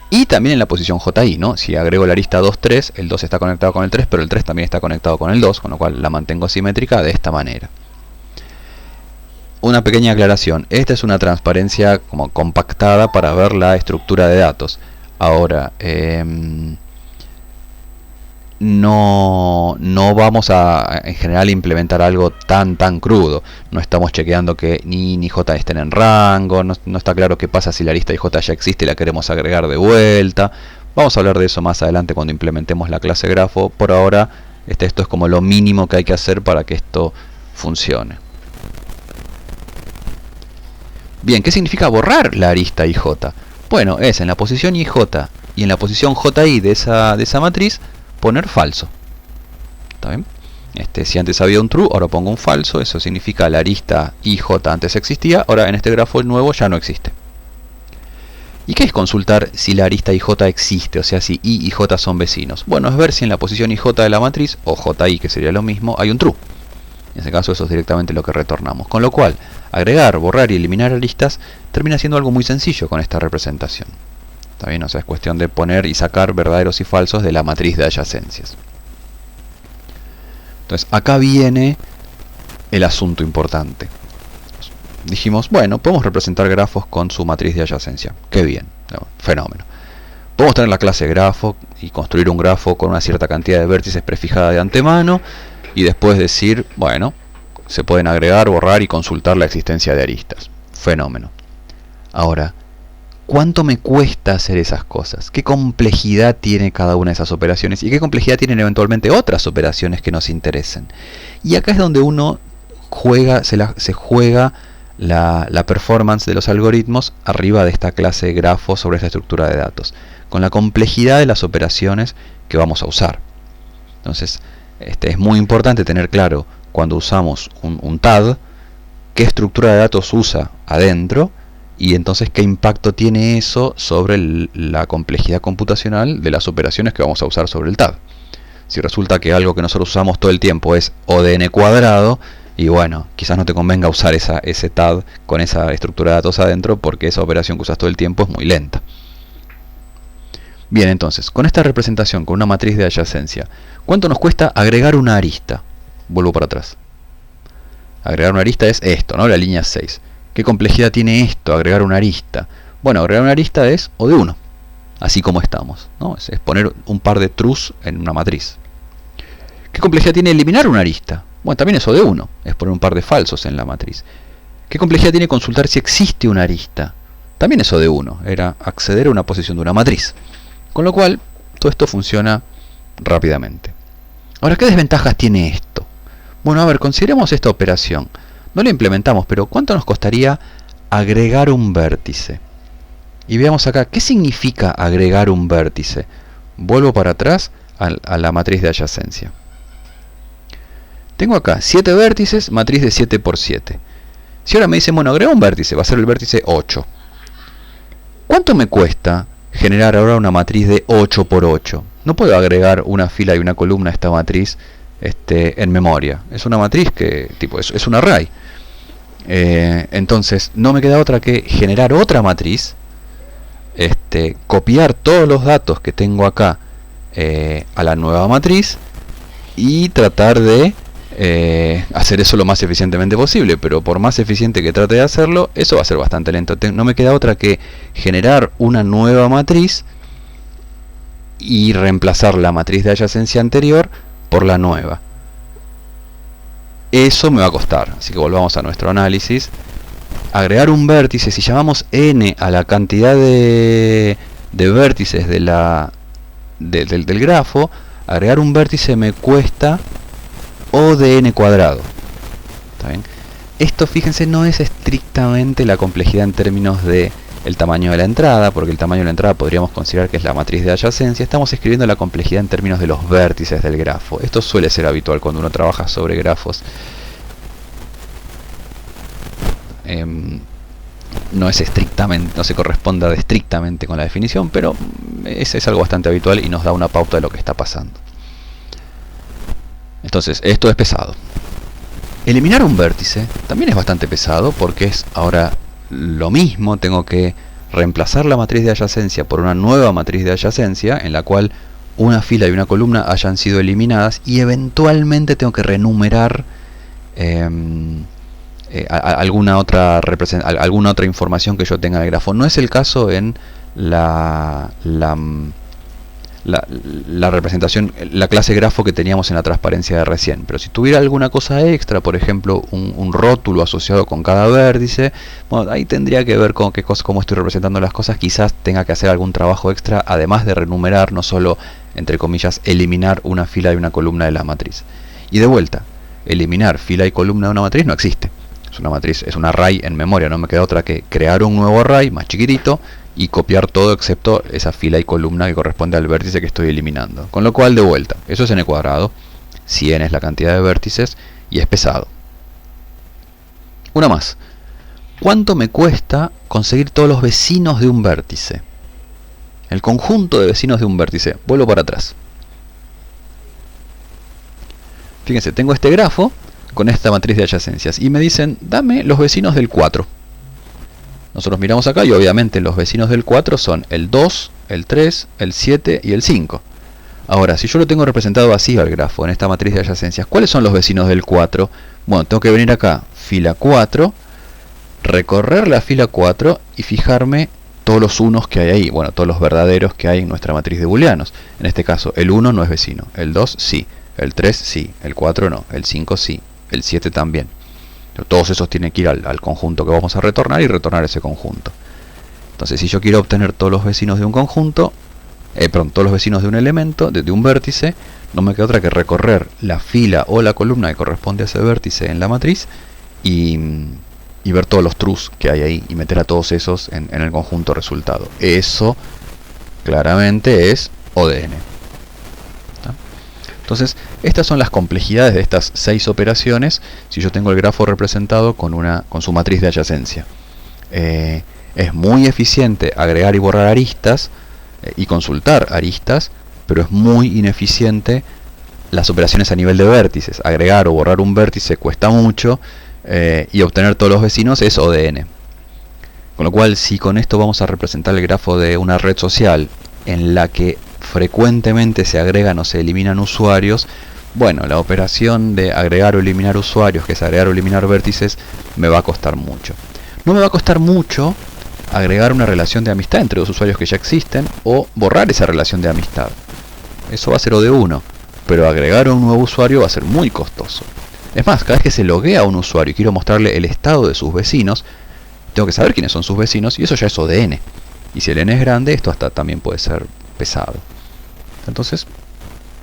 y también en la posición JI, ¿no? Si agrego la arista 2, 3, el 2 está conectado con el 3, pero el 3 también está conectado con el 2, con lo cual la mantengo simétrica de esta manera. Una pequeña aclaración, esta es una transparencia como compactada para ver la estructura de datos. Ahora, no vamos a en general implementar algo tan crudo. No estamos chequeando que ni I ni J estén en rango, no está claro qué pasa si la arista IJ ya existe y la queremos agregar de vuelta. Vamos a hablar de eso más adelante cuando implementemos la clase grafo. Por ahora esto es como lo mínimo que hay que hacer para que esto funcione. Bien, ¿qué significa borrar la arista IJ? Bueno, es en la posición IJ y en la posición JI de esa matriz poner falso. ¿Está bien? Si antes había un true, ahora pongo un falso. Eso significa la arista IJ antes existía, ahora en este grafo nuevo ya no existe. ¿Y qué es consultar si la arista IJ existe? O sea, si I y J son vecinos. Bueno, es ver si en la posición IJ de la matriz, o JI, que sería lo mismo, hay un true. En ese caso eso es directamente lo que retornamos. Con lo cual, agregar, borrar y eliminar aristas termina siendo algo muy sencillo con esta representación. ¿Está bien? O sea, es cuestión de poner y sacar verdaderos y falsos de la matriz de adyacencias. Entonces, acá viene el asunto importante. Dijimos, bueno, podemos representar grafos con su matriz de adyacencia. ¡Qué bien! Fenómeno. Podemos tener la clase grafo y construir un grafo con una cierta cantidad de vértices prefijada de antemano y después decir, bueno, se pueden agregar, borrar y consultar la existencia de aristas. Fenómeno. Ahora, ¿cuánto me cuesta hacer esas cosas? ¿Qué complejidad tiene cada una de esas operaciones? ¿Y qué complejidad tienen eventualmente otras operaciones que nos interesen? Y acá es donde uno se juega la performance de los algoritmos arriba de esta clase grafo sobre esta estructura de datos, con la complejidad de las operaciones que vamos a usar. Entonces, es muy importante tener claro cuando usamos un TAD, qué estructura de datos usa adentro, y entonces qué impacto tiene eso sobre la complejidad computacional de las operaciones que vamos a usar sobre el TAD. Si resulta que algo que nosotros usamos todo el tiempo es O de n cuadrado, y bueno, quizás no te convenga usar ese TAD con esa estructura de datos adentro, porque esa operación que usas todo el tiempo es muy lenta. Bien, entonces, con esta representación, con una matriz de adyacencia, ¿cuánto nos cuesta agregar una arista? Vuelvo para atrás. Agregar una arista es esto, ¿no? La línea 6. ¿Qué complejidad tiene esto, agregar una arista? Bueno, agregar una arista es O de 1, así como estamos, ¿no? Es poner un par de trues en una matriz. ¿Qué complejidad tiene eliminar una arista? Bueno, también es O de 1, es poner un par de falsos en la matriz. ¿Qué complejidad tiene consultar si existe una arista? También es O de 1, era acceder a una posición de una matriz. Con lo cual, todo esto funciona rápidamente. Ahora, ¿qué desventajas tiene esto? Bueno, a ver, consideremos esta operación. No la implementamos, pero ¿cuánto nos costaría agregar un vértice? Y veamos acá, ¿qué significa agregar un vértice? Vuelvo para atrás a la matriz de adyacencia. Tengo acá 7 vértices, matriz de 7 por 7. Si ahora me dicen, bueno, agrega un vértice, va a ser el vértice 8. ¿Cuánto me cuesta generar ahora una matriz de 8 por 8? No puedo agregar una fila y una columna a esta matriz en memoria. Es una matriz que tipo es un array. Entonces no me queda otra que generar otra matriz, copiar todos los datos que tengo acá a la nueva matriz y tratar de hacer eso lo más eficientemente posible. Pero por más eficiente que trate de hacerlo, eso va a ser bastante lento. No me queda otra que generar una nueva matriz y reemplazar la matriz de adyacencia anterior por la nueva. Eso me va a costar, así que volvamos a nuestro análisis. Agregar un vértice, si llamamos n a la cantidad de vértices del grafo, agregar un vértice me cuesta O de n cuadrado. ¿Está bien? Esto, fíjense, no es estrictamente la complejidad en términos de el tamaño de la entrada, porque el tamaño de la entrada podríamos considerar que es la matriz de adyacencia. Estamos escribiendo la complejidad en términos de los vértices del grafo. Esto suele ser habitual cuando uno trabaja sobre grafos. No es estrictamente, no se corresponda estrictamente con la definición, pero es algo bastante habitual y nos da una pauta de lo que está pasando. Entonces, esto es pesado. Eliminar un vértice también es bastante pesado, porque es ahora lo mismo. Tengo que reemplazar la matriz de adyacencia por una nueva matriz de adyacencia, en la cual una fila y una columna hayan sido eliminadas, y eventualmente tengo que renumerar alguna otra información que yo tenga en el grafo. No es el caso en la representación, la clase grafo que teníamos en la transparencia de recién. Pero si tuviera alguna cosa extra, por ejemplo un rótulo asociado con cada vértice, bueno, ahí tendría que ver con cómo estoy representando las cosas. Quizás tenga que hacer algún trabajo extra, además de renumerar, no solo, entre comillas, eliminar una fila y una columna de la matriz. Y de vuelta, eliminar fila y columna de una matriz no existe. Es una matriz, es un array en memoria. No me queda otra que crear un nuevo array más chiquitito y copiar todo excepto esa fila y columna que corresponde al vértice que estoy eliminando. Con lo cual, de vuelta, eso es n cuadrado, si n es la cantidad de vértices, y es pesado. Una más. ¿Cuánto me cuesta conseguir todos los vecinos de un vértice? El conjunto de vecinos de un vértice. Vuelvo para atrás. Fíjense, tengo este grafo con esta matriz de adyacencias y me dicen, dame los vecinos del 4. Nosotros miramos acá y obviamente los vecinos del 4 son el 2, el 3, el 7 y el 5. Ahora, si yo lo tengo representado así al grafo, en esta matriz de adyacencias, ¿cuáles son los vecinos del 4? Bueno, tengo que venir acá, fila 4, recorrer la fila 4 y fijarme todos los unos que hay ahí. Bueno, todos los verdaderos que hay en nuestra matriz de booleanos. En este caso, el 1 no es vecino, el 2 sí, el 3 sí, el 4 no, el 5 sí, el 7 también. Todos esos tienen que ir al conjunto que vamos a retornar y retornar ese conjunto. Entonces, si yo quiero obtener todos los vecinos de un conjunto, todos los vecinos de un elemento, de un vértice, no me queda otra que recorrer la fila o la columna que corresponde a ese vértice en la matriz y ver todos los trues que hay ahí y meter a todos esos en el conjunto resultado. Eso claramente es O de n. Entonces, estas son las complejidades de estas 6 operaciones si yo tengo el grafo representado con su matriz de adyacencia. Es muy eficiente agregar y borrar aristas y consultar aristas, pero es muy ineficiente las operaciones a nivel de vértices. Agregar o borrar un vértice cuesta mucho y obtener todos los vecinos es O de n. Con lo cual, si con esto vamos a representar el grafo de una red social en la que frecuentemente se agregan o se eliminan usuarios, bueno, la operación de agregar o eliminar usuarios, que es agregar o eliminar vértices, me va a costar mucho. No me va a costar mucho agregar una relación de amistad entre dos usuarios que ya existen o borrar esa relación de amistad. Eso va a ser O de 1, pero agregar un nuevo usuario va a ser muy costoso. Es más, cada vez que se loguea a un usuario y quiero mostrarle el estado de sus vecinos, tengo que saber quiénes son sus vecinos y eso ya es O de n. Y si el n es grande, esto hasta también puede ser pesado. Entonces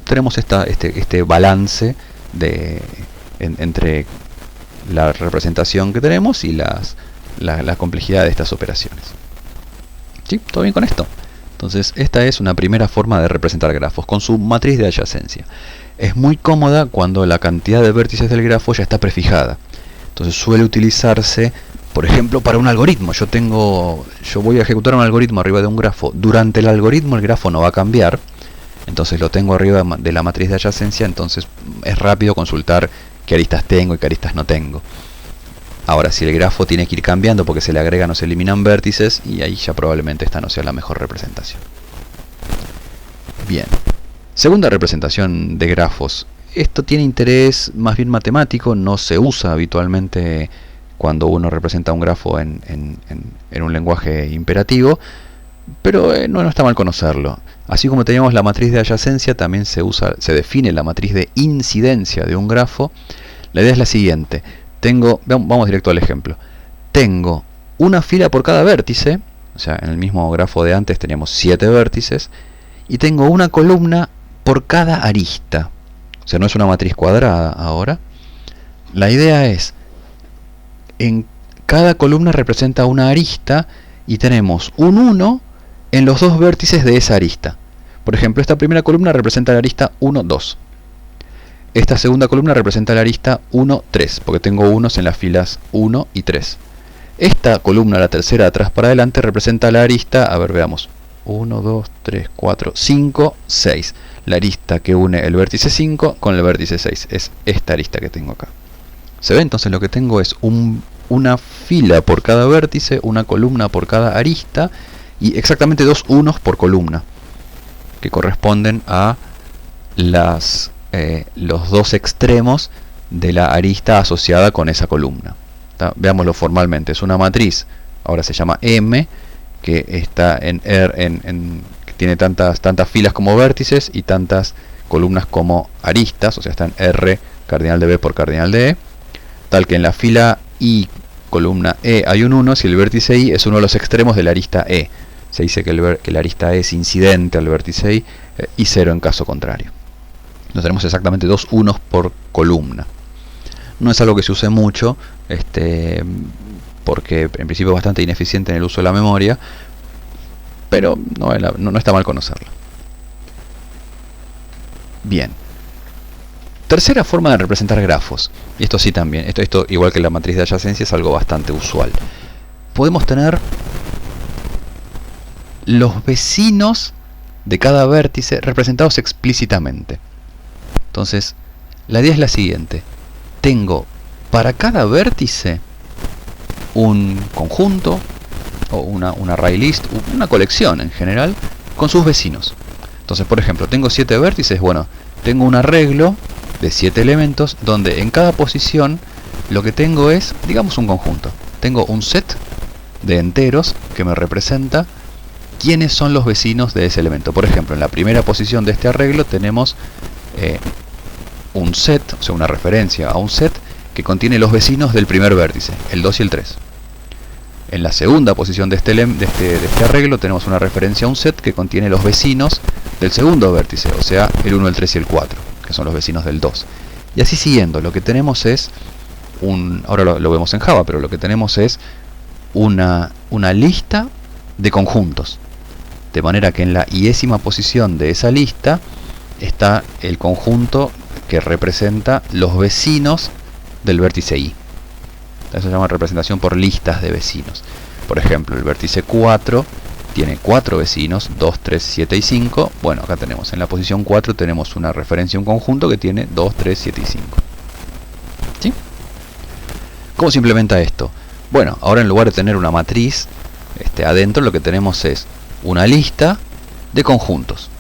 tenemos este balance entre la representación que tenemos y la complejidad de estas operaciones. ¿Sí? ¿Todo bien con esto? Entonces, esta es una primera forma de representar grafos, con su matriz de adyacencia. Es muy cómoda cuando la cantidad de vértices del grafo ya está prefijada. Entonces suele utilizarse, por ejemplo, para un algoritmo. Yo voy a ejecutar un algoritmo arriba de un grafo. Durante el algoritmo el grafo no va a cambiar. Entonces lo tengo arriba de la matriz de adyacencia. Entonces es rápido consultar qué aristas tengo y qué aristas no tengo. Ahora, si el grafo tiene que ir cambiando porque se le agregan o se eliminan vértices, y ahí ya probablemente esta no sea la mejor representación. Bien. Segunda representación de grafos. Esto tiene interés más bien matemático, no se usa habitualmente cuando uno representa un grafo en un lenguaje imperativo, pero no está mal conocerlo. Así como teníamos la matriz de adyacencia, también se define la matriz de incidencia de un grafo. La idea es la siguiente. Vamos directo al ejemplo. Tengo una fila por cada vértice, o sea, en el mismo grafo de antes teníamos 7 vértices, y tengo una columna por cada arista. O sea, no es una matriz cuadrada ahora. La idea es, en cada columna representa una arista y tenemos un 1 en los dos vértices de esa arista. Por ejemplo, esta primera columna representa la arista 1, 2. Esta segunda columna representa la arista 1, 3, porque tengo unos en las filas 1 y 3. Esta columna, la tercera de atrás para adelante, representa la arista, a ver, veamos, 1, 2, 3, 4, 5, 6. La arista que une el vértice 5 con el vértice 6. Es esta arista que tengo acá. ¿Se ve? Entonces lo que tengo es una fila por cada vértice, una columna por cada arista, y exactamente dos unos por columna, que corresponden a los dos extremos de la arista asociada con esa columna. Veámoslo formalmente. Es una matriz, ahora se llama M, que está que tiene tantas filas como vértices y tantas columnas como aristas, o sea, está en R cardinal de B por cardinal de E, tal que en la fila I, columna E, hay un 1, si el vértice I es uno de los extremos de la arista E. Se dice que la arista E es incidente al vértice I, y 0 en caso contrario. Entonces tenemos exactamente dos unos por columna. No es algo que se use mucho, porque en principio es bastante ineficiente en el uso de la memoria, pero no está mal conocerlo. Bien. Tercera forma de representar grafos, y esto sí también, esto igual que la matriz de adyacencia es algo bastante usual. Podemos tener los vecinos de cada vértice representados explícitamente. Entonces, la idea es la siguiente. Tengo para cada vértice un conjunto, o una array list, una colección en general, con sus vecinos. Entonces, por ejemplo, tengo 7 vértices, bueno, tengo un arreglo de 7 elementos, donde en cada posición lo que tengo es, digamos, un conjunto. Tengo un set de enteros que me representa quiénes son los vecinos de ese elemento. Por ejemplo, en la primera posición de este arreglo tenemos un set, o sea, una referencia a un set que contiene los vecinos del primer vértice, el 2 y el 3. En la segunda posición de este arreglo tenemos una referencia a un set que contiene los vecinos del segundo vértice, o sea, el 1, el 3 y el 4, que son los vecinos del 2. Y así siguiendo, lo que tenemos es ahora lo vemos en Java, pero lo que tenemos es una lista de conjuntos. De manera que en la iésima posición de esa lista está el conjunto que representa los vecinos del vértice I. Eso se llama representación por listas de vecinos. Por ejemplo, el vértice 4 tiene 4 vecinos, 2, 3, 7 y 5. Bueno, acá tenemos en la posición 4 tenemos una referencia a un conjunto que tiene 2, 3, 7 y 5. ¿Sí? ¿Cómo se implementa esto? Bueno, ahora en lugar de tener una matriz adentro, lo que tenemos es una lista de conjuntos.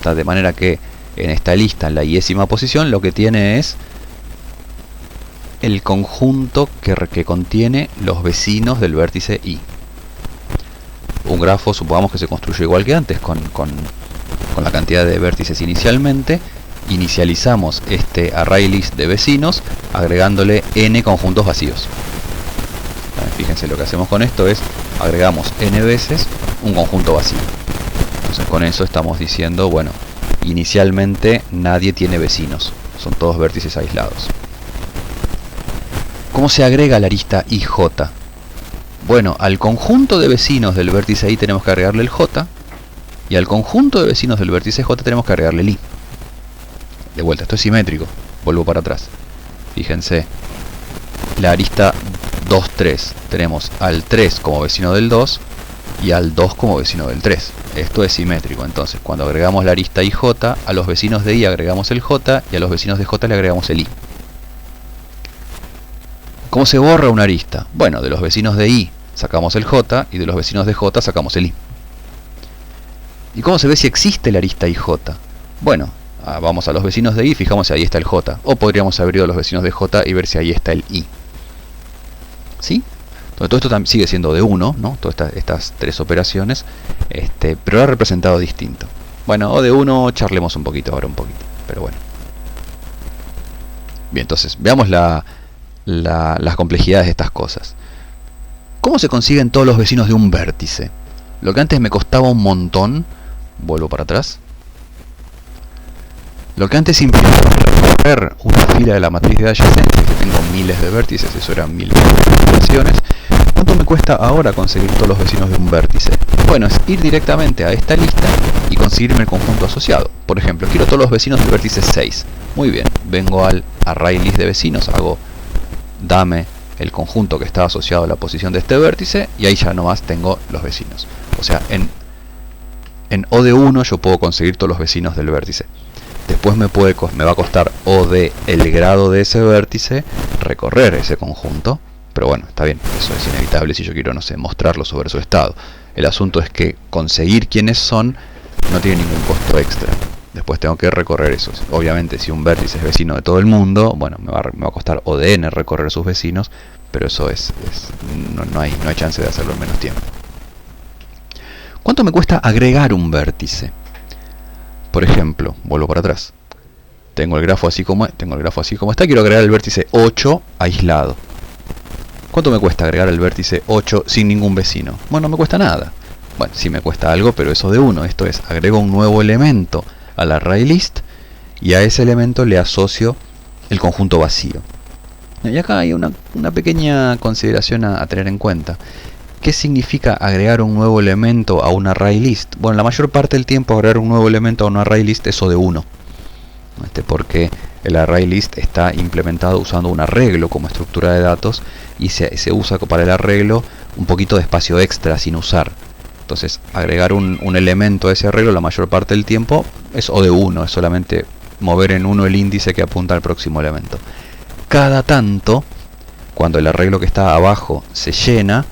De manera que en esta lista, en la iésima posición, lo que tiene es el conjunto que contiene los vecinos del vértice I. Un grafo, supongamos que se construye igual que antes, con la cantidad de vértices inicialmente. Inicializamos este array list de vecinos agregándole n conjuntos vacíos. Fíjense, lo que hacemos con esto es agregamos n veces un conjunto vacío. Entonces con eso estamos diciendo, bueno, inicialmente nadie tiene vecinos, son todos vértices aislados. ¿Cómo se agrega la arista IJ? Bueno, al conjunto de vecinos del vértice I tenemos que agregarle el J, y al conjunto de vecinos del vértice J tenemos que agregarle el I. De vuelta, esto es simétrico. Vuelvo para atrás. Fíjense, la arista 2, 3. Tenemos al 3 como vecino del 2 y al 2 como vecino del 3. Esto es simétrico. Entonces, cuando agregamos la arista IJ, a los vecinos de I agregamos el J y a los vecinos de J le agregamos el I. ¿Cómo se borra una arista? Bueno, de los vecinos de I sacamos el J y de los vecinos de J sacamos el I. ¿Y cómo se ve si existe la arista IJ? Bueno, vamos a los vecinos de I y fijamos si ahí está el J. O podríamos haber ido a los vecinos de J y ver si ahí está el I. ¿Sí? Entonces, todo esto también sigue siendo de 1, ¿no? Todas estas tres operaciones, pero ahora representado distinto. Bueno, o de 1 charlemos un poquito, ahora un poquito, pero bueno. Bien, entonces, veamos las complejidades de estas cosas. ¿Cómo se consiguen todos los vecinos de un vértice? Lo que antes me costaba un montón, vuelvo para atrás. Lo que antes implicaba recorrer una fila de la matriz de adyacencia, que tengo miles de vértices, eso eran mil operaciones. ¿Cuánto me cuesta ahora conseguir todos los vecinos de un vértice? Bueno, es ir directamente a esta lista y conseguirme el conjunto asociado. Por ejemplo, quiero todos los vecinos del vértice 6. Muy bien, vengo al array list de vecinos, hago dame el conjunto que está asociado a la posición de este vértice y ahí ya nomás tengo los vecinos. O sea, en O de 1 yo puedo conseguir todos los vecinos del vértice. Después me va a costar O de el grado de ese vértice recorrer ese conjunto. Pero bueno, está bien, eso es inevitable si yo quiero, no sé, mostrarlo sobre su estado. El asunto es que conseguir quiénes son no tiene ningún costo extra. Después tengo que recorrer esos. Obviamente, si un vértice es vecino de todo el mundo, bueno, me va a costar O de n recorrer sus vecinos, pero eso no hay chance de hacerlo en menos tiempo. ¿Cuánto me cuesta agregar un vértice? Por ejemplo, vuelvo para atrás. Tengo el grafo así como está, quiero agregar el vértice 8 aislado. ¿Cuánto me cuesta agregar el vértice 8 sin ningún vecino? Bueno, no me cuesta nada. Bueno, sí me cuesta algo, pero eso de 1. Esto es, agrego un nuevo elemento al array list y a ese elemento le asocio el conjunto vacío. Y acá hay una pequeña consideración a tener en cuenta. ¿Qué significa agregar un nuevo elemento a un array list? Bueno, la mayor parte del tiempo agregar un nuevo elemento a un array list es O de 1. Porque el array list está implementado usando un arreglo como estructura de datos y se usa para el arreglo un poquito de espacio extra sin usar. Entonces, agregar un elemento a ese arreglo la mayor parte del tiempo es O de 1, es solamente mover en 1 el índice que apunta al próximo elemento. Cada tanto, cuando el arreglo que está abajo se llena,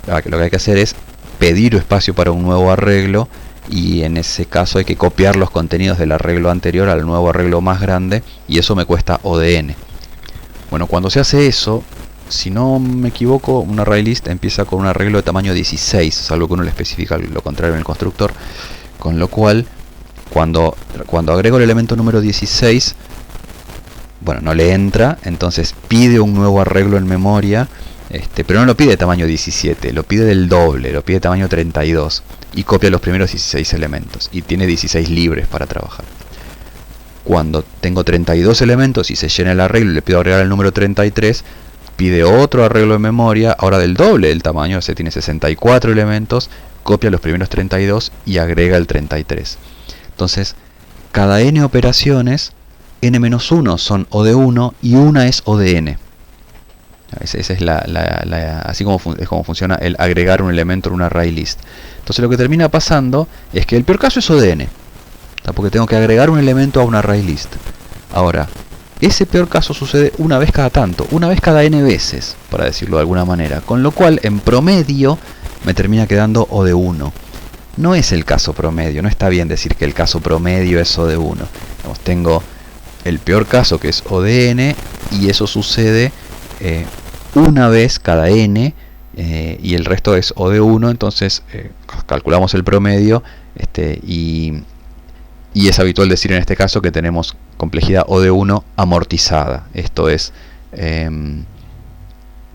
lo que hay que hacer es pedir espacio para un nuevo arreglo, y en ese caso hay que copiar los contenidos del arreglo anterior al nuevo arreglo más grande, y eso me cuesta O de n. Bueno, cuando se hace eso, si no me equivoco, un array list empieza con un arreglo de tamaño 16, salvo que uno le especifica lo contrario en el constructor, con lo cual cuando agrego el elemento número 16, bueno, no le entra, entonces pide un nuevo arreglo en memoria, pero no lo pide de tamaño 17, lo pide del doble, lo pide de tamaño 32 y copia los primeros 16 elementos y tiene 16 libres para trabajar. Cuando tengo 32 elementos y se llena el arreglo y le pido agregar el número 33, pide otro arreglo de memoria, ahora del doble del tamaño, se tiene 64 elementos, copia los primeros 32 y agrega el 33. Entonces, cada n operaciones, n-1 son O de 1 y una es O de n. Esa es así como funciona el agregar un elemento en un array list. Entonces lo que termina pasando es que el peor caso es O de n, porque tengo que agregar un elemento a un array list. Ahora, ese peor caso sucede una vez cada tanto, una vez cada n veces, para decirlo de alguna manera, con lo cual en promedio me termina quedando O de 1. No es el caso promedio, no está bien decir que el caso promedio es O de 1. Tengo el peor caso que es O de n, y eso sucede una vez cada n, y el resto es O de 1, entonces calculamos el promedio, y es habitual decir en este caso que tenemos complejidad O de 1 amortizada. Esto es,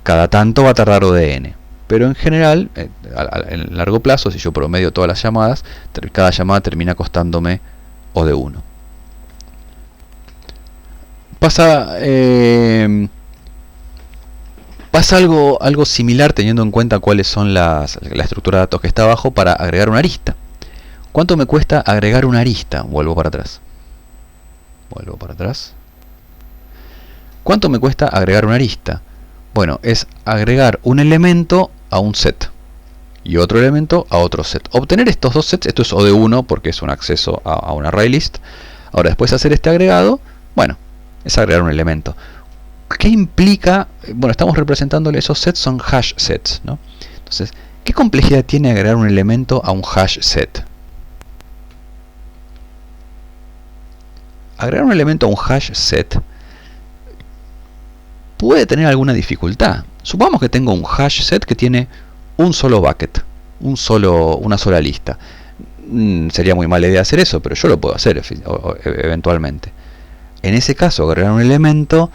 cada tanto va a tardar O de n, pero en general, en largo plazo, si yo promedio todas las llamadas, cada llamada termina costándome O de 1. Pasa Pasa algo similar teniendo en cuenta cuáles son la estructura de datos que está abajo para agregar una arista. ¿Cuánto me cuesta agregar una arista? Vuelvo para atrás. Vuelvo para atrás. ¿Cuánto me cuesta agregar una arista? Bueno, es agregar un elemento a un set y otro elemento a otro set. Obtener estos dos sets, esto es O de 1 porque es un acceso a un array list. Ahora, después de hacer este agregado, bueno, es agregar un elemento. ¿Qué implica? Bueno, estamos representándole esos sets, son hash sets, ¿no? Entonces, ¿qué complejidad tiene agregar un elemento a un hash set? Agregar un elemento a un hash set puede tener alguna dificultad. Supongamos que tengo un hash set que tiene un solo bucket, una sola lista. Sería muy mala idea hacer eso, pero yo lo puedo hacer eventualmente. En ese caso, agregar un elemento,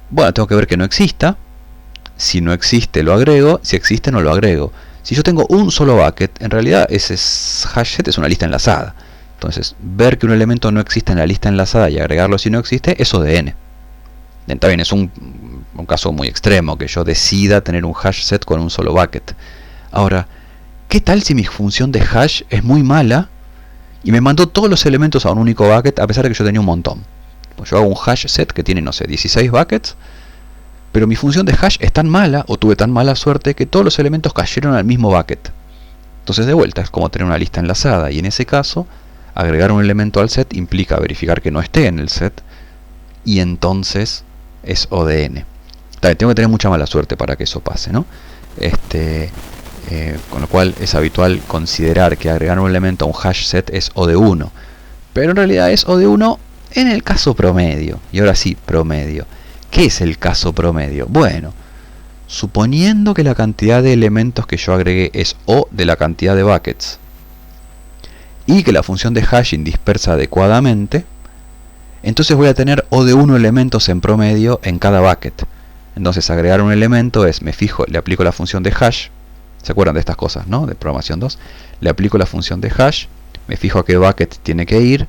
bueno, tengo que ver que no exista. Si no existe, lo agrego. Si existe, no lo agrego. Si yo tengo un solo bucket, en realidad ese hash set es una lista enlazada. Entonces, ver que un elemento no existe en la lista enlazada y agregarlo si no existe, es O de n. También es un caso muy extremo, que yo decida tener un hash set con un solo bucket. Ahora, ¿qué tal si mi función de hash es muy mala y me mandó todos los elementos a un único bucket a pesar de que yo tenía un montón? Pues yo hago un hash set que tiene, no sé, 16 buckets, pero mi función de hash es tan mala, o tuve tan mala suerte, que todos los elementos cayeron al mismo bucket. Entonces, de vuelta, es como tener una lista enlazada, y en ese caso, agregar un elemento al set implica verificar que no esté en el set, y entonces es O de n. Tengo que tener mucha mala suerte para que eso pase, ¿no? Con lo cual es habitual considerar que agregar un elemento a un hash set es O de 1, pero en realidad es O de 1 en el caso promedio. Y ahora sí, promedio. ¿Qué es el caso promedio? Bueno, suponiendo que la cantidad de elementos que yo agregué es O de la cantidad de buckets y que la función de hashing dispersa adecuadamente, entonces voy a tener O de 1 elementos en promedio en cada bucket. Entonces agregar un elemento es, me fijo, le aplico la función de hash. ¿Se acuerdan de estas cosas, no? De programación 2. Le aplico la función de hash, me fijo a qué bucket tiene que ir.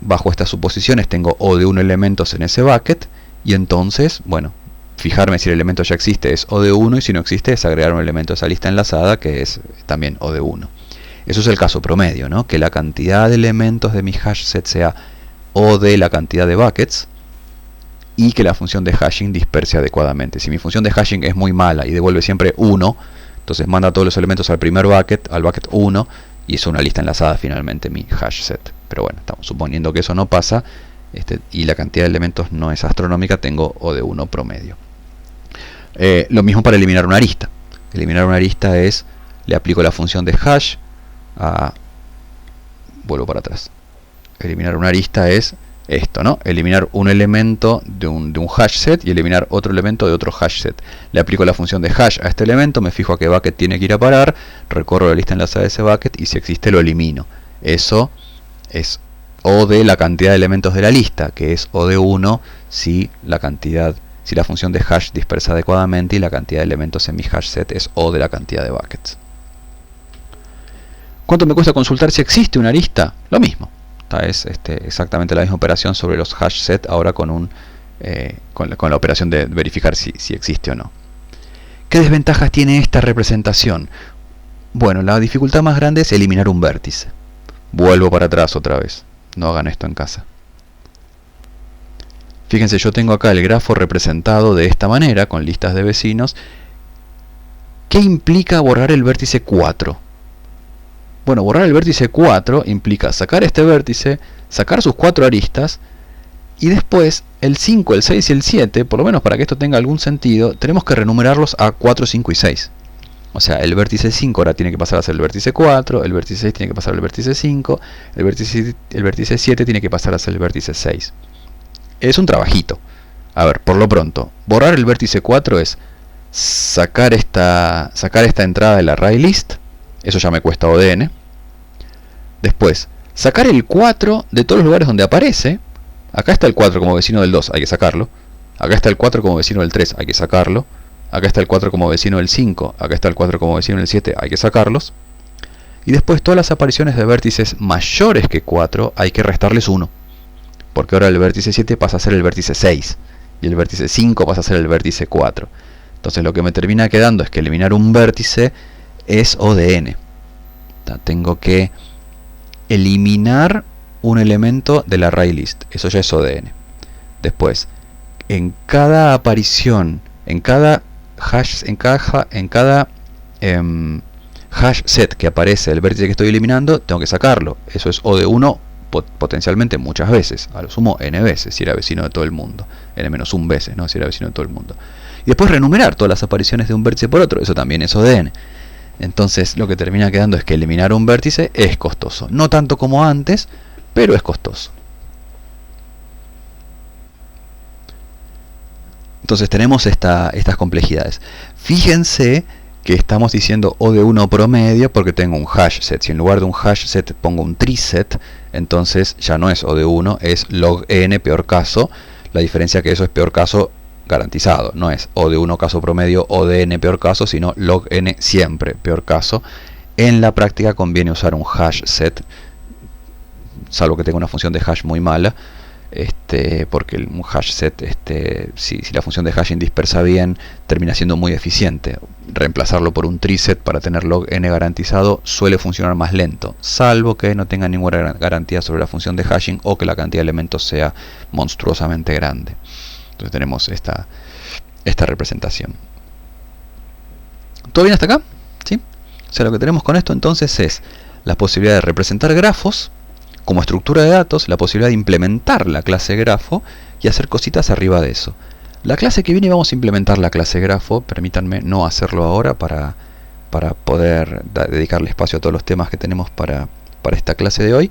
Bajo estas suposiciones tengo O de 1 elementos en ese bucket. Y entonces, bueno, fijarme si el elemento ya existe es O de 1 y si no existe es agregar un elemento a esa lista enlazada que es también O de 1. Eso es el caso promedio, ¿no? Que la cantidad de elementos de mi hash set sea O de la cantidad de buckets y que la función de hashing disperse adecuadamente. Si mi función de hashing es muy mala y devuelve siempre 1, entonces manda todos los elementos al primer bucket, al bucket 1, y es una lista enlazada finalmente mi hash set. Pero bueno, estamos suponiendo que eso no pasa y la cantidad de elementos no es astronómica, tengo O de 1 promedio. Lo mismo para eliminar una arista. Eliminar una arista es, le aplico la función de hash a... Vuelvo para atrás. Eliminar una arista es esto, ¿no? Eliminar un elemento de un hash set y eliminar otro elemento de otro hash set. Le aplico la función de hash a este elemento, me fijo a qué bucket tiene que ir a parar, recorro la lista enlazada de ese bucket y si existe lo elimino. Eso es O de la cantidad de elementos de la lista, que es O de 1 si la función de hash dispersa adecuadamente y la cantidad de elementos en mi hash set es O de la cantidad de buckets. ¿Cuánto me cuesta consultar si existe una arista? Lo mismo. Es exactamente la misma operación sobre los hash set, ahora con la operación de verificar si existe o no. ¿Qué desventajas tiene esta representación? Bueno, la dificultad más grande es eliminar un vértice. Vuelvo para atrás otra vez. No hagan esto en casa. Fíjense, yo tengo acá el grafo representado de esta manera, con listas de vecinos. ¿Qué implica borrar el vértice 4? Bueno, borrar el vértice 4 implica sacar este vértice, sacar sus 4 aristas, y después el 5, el 6 y el 7, por lo menos para que esto tenga algún sentido, tenemos que renumerarlos a 4, 5 y 6. O sea, el vértice 5 ahora tiene que pasar a ser el vértice 4, el vértice 6 tiene que pasar al vértice 5, el vértice 7 tiene que pasar a ser el vértice 6. Es un trabajito. A ver, por lo pronto, borrar el vértice 4 es sacar esta entrada del array list. Eso ya me cuesta O de n. Después, sacar el 4 de todos los lugares donde aparece. Acá está el 4 como vecino del 2, hay que sacarlo. Acá está el 4 como vecino del 3, hay que sacarlo. Acá está el 4 como vecino del 5, acá está el 4 como vecino del 7, hay que sacarlos. Y después todas las apariciones de vértices mayores que 4 hay que restarles 1. Porque ahora el vértice 7 pasa a ser el vértice 6. y el vértice 5 pasa a ser el vértice 4. Entonces lo que me termina quedando es que eliminar un vértice es O de n. Tengo que eliminar un elemento del array list, eso ya es O de n. Después, en cada aparición, en cada hash, hash set que aparece el vértice que estoy eliminando, tengo que sacarlo. Eso es O de 1 potencialmente muchas veces, a lo sumo n veces si era vecino de todo el mundo, n-1 veces, ¿no? Si era vecino de todo el mundo. Y después renumerar todas las apariciones de un vértice por otro, eso también es O de n. Entonces lo que termina quedando es que eliminar un vértice es costoso. No tanto como antes, pero es costoso. Entonces tenemos estas complejidades. Fíjense que estamos diciendo O de 1 promedio porque tengo un hash set. Si en lugar de un hash set pongo un tree set, entonces ya no es O de 1, es log n peor caso. La diferencia que eso es peor caso garantizado. No es O de 1 caso promedio, O de n peor caso, sino log n siempre peor caso. En la práctica conviene usar un hash set, salvo que tenga una función de hash muy mala. Porque un hash set, si la función de hashing dispersa bien, termina siendo muy eficiente. Reemplazarlo por un tree set para tener log n garantizado suele funcionar más lento, salvo que no tenga ninguna garantía sobre la función de hashing o que la cantidad de elementos sea monstruosamente grande. Entonces tenemos esta representación. ¿Todo bien hasta acá? ¿Sí? O sea, lo que tenemos con esto entonces es la posibilidad de representar grafos como estructura de datos, la posibilidad de implementar la clase grafo y hacer cositas arriba de eso. La clase que viene vamos a implementar la clase grafo, permítanme no hacerlo ahora para poder dedicarle espacio a todos los temas que tenemos para esta clase de hoy.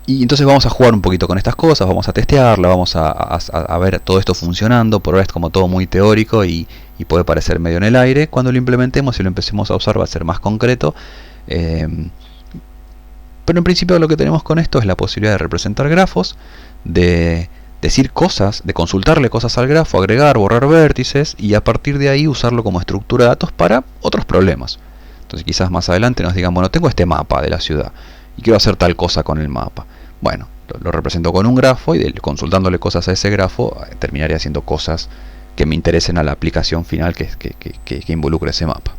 Y entonces vamos a jugar un poquito con estas cosas, vamos a testearla, vamos a ver todo esto funcionando. Por ahora es como todo muy teórico y puede parecer medio en el aire. Cuando lo implementemos y lo empecemos a usar va a ser más concreto. Pero en principio lo que tenemos con esto es la posibilidad de representar grafos, de decir cosas, de consultarle cosas al grafo, agregar, borrar vértices y a partir de ahí usarlo como estructura de datos para otros problemas. Entonces quizás más adelante nos digan, bueno, tengo este mapa de la ciudad y quiero hacer tal cosa con el mapa. Bueno, lo represento con un grafo y consultándole cosas a ese grafo terminaré haciendo cosas que me interesen a la aplicación final que involucre ese mapa.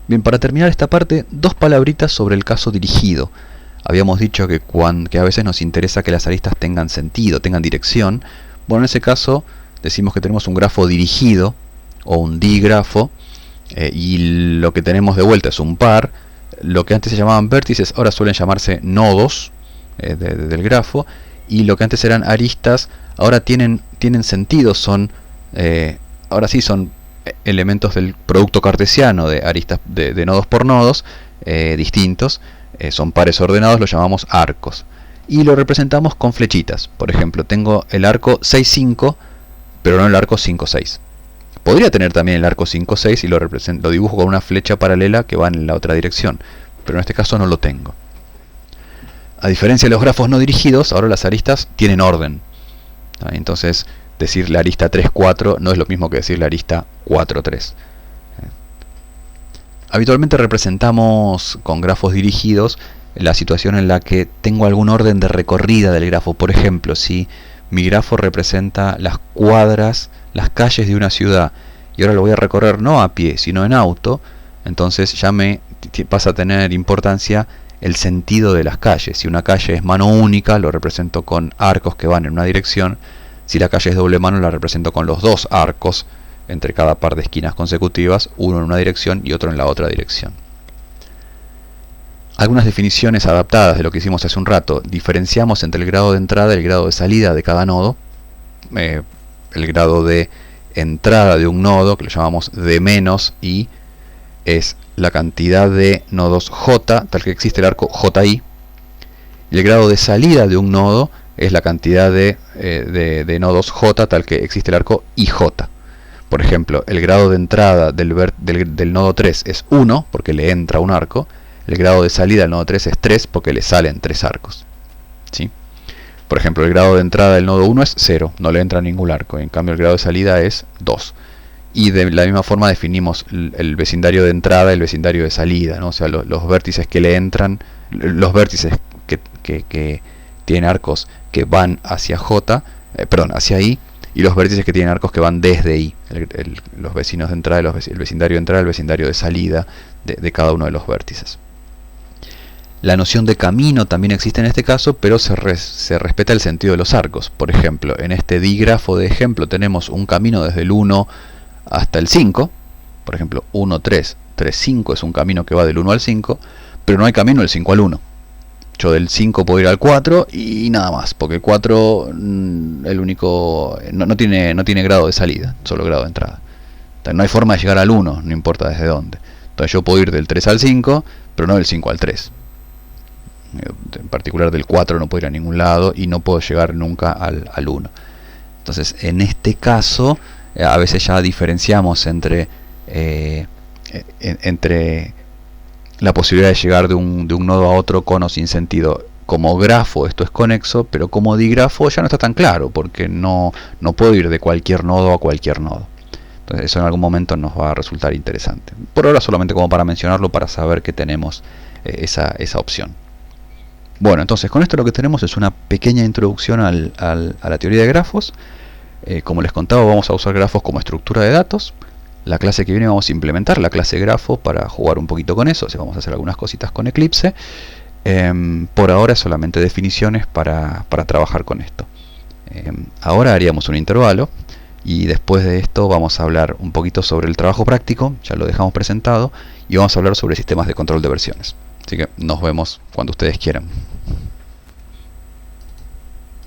Bien, para terminar esta parte, dos palabritas sobre el caso dirigido. Habíamos dicho que a veces nos interesa que las aristas tengan sentido, tengan dirección. Bueno, en ese caso decimos que tenemos un grafo dirigido o un digrafo y lo que tenemos de vuelta es un par. Lo que antes se llamaban vértices ahora suelen llamarse nodos del grafo, y lo que antes eran aristas ahora tienen sentido, ahora sí son elementos del producto cartesiano de aristas de nodos por nodos distintos, son pares ordenados, los llamamos arcos y lo representamos con flechitas. Por ejemplo, tengo el arco 6-5 pero no el arco 5-6. Podría tener también el arco 5-6 y lo dibujo con una flecha paralela que va en la otra dirección, pero en este caso no lo tengo. A diferencia de los grafos no dirigidos, ahora las aristas tienen orden. Entonces decir la arista 3-4 no es lo mismo que decir la arista 4-3. Habitualmente representamos con grafos dirigidos la situación en la que tengo algún orden de recorrida del grafo. Por ejemplo, si mi grafo representa las cuadras, las calles de una ciudad, y ahora lo voy a recorrer no a pie, sino en auto, entonces ya me pasa a tener importancia el sentido de las calles. Si una calle es mano única, lo represento con arcos que van en una dirección. Si la calle es doble mano, la represento con los dos arcos entre cada par de esquinas consecutivas, uno en una dirección y otro en la otra dirección. Algunas definiciones adaptadas de lo que hicimos hace un rato. Diferenciamos entre el grado de entrada y el grado de salida de cada nodo. El grado de entrada de un nodo, que lo llamamos d menos i, es la cantidad de nodos j, tal que existe el arco ji. Y el grado de salida de un nodo es la cantidad de nodos j, tal que existe el arco ij. Por ejemplo, el grado de entrada del nodo 3 es 1, porque le entra un arco. El grado de salida del nodo 3 es 3, porque le salen 3 arcos. ¿Sí? Por ejemplo, el grado de entrada del nodo 1 es 0, no le entra ningún arco. En cambio, el grado de salida es 2. Y de la misma forma definimos el vecindario de entrada y el vecindario de salida, ¿no? O sea, los vértices que le entran, los vértices tienen arcos que van hacia J, hacia I, y los vértices que tienen arcos que van desde I, los vecinos de entrada, el vecindario de entrada, el vecindario de salida de cada uno de los vértices. La noción de camino también existe en este caso, pero se respeta el sentido de los arcos. Por ejemplo, en este dígrafo de ejemplo tenemos un camino desde el 1 hasta el 5. Por ejemplo, 1, 3, 3, 5 es un camino que va del 1 al 5, pero no hay camino del 5 al 1. Yo del 5 puedo ir al 4 y nada más, porque el 4 el único no tiene grado de salida, solo grado de entrada. Entonces, no hay forma de llegar al 1, no importa desde dónde. Entonces yo puedo ir del 3 al 5, pero no del 5 al 3. En particular del 4 no puedo ir a ningún lado y no puedo llegar nunca al 1. Entonces en este caso a veces ya diferenciamos entre la posibilidad de llegar de un nodo a otro con o sin sentido. Como grafo esto es conexo, pero como dígrafo ya no está tan claro, porque no puedo ir de cualquier nodo a cualquier nodo. Entonces eso en algún momento nos va a resultar interesante. Por ahora solamente como para mencionarlo, para saber que tenemos esa opción. Bueno, entonces con esto lo que tenemos es una pequeña introducción a la teoría de grafos. Como les contaba, vamos a usar grafos como estructura de datos. La clase que viene vamos a implementar la clase grafo para jugar un poquito con eso, o sea, vamos a hacer algunas cositas con Eclipse. Por ahora solamente definiciones para trabajar con esto. Ahora haríamos un intervalo y después de esto vamos a hablar un poquito sobre el trabajo práctico, ya lo dejamos presentado, y vamos a hablar sobre sistemas de control de versiones. Así que nos vemos cuando ustedes quieran.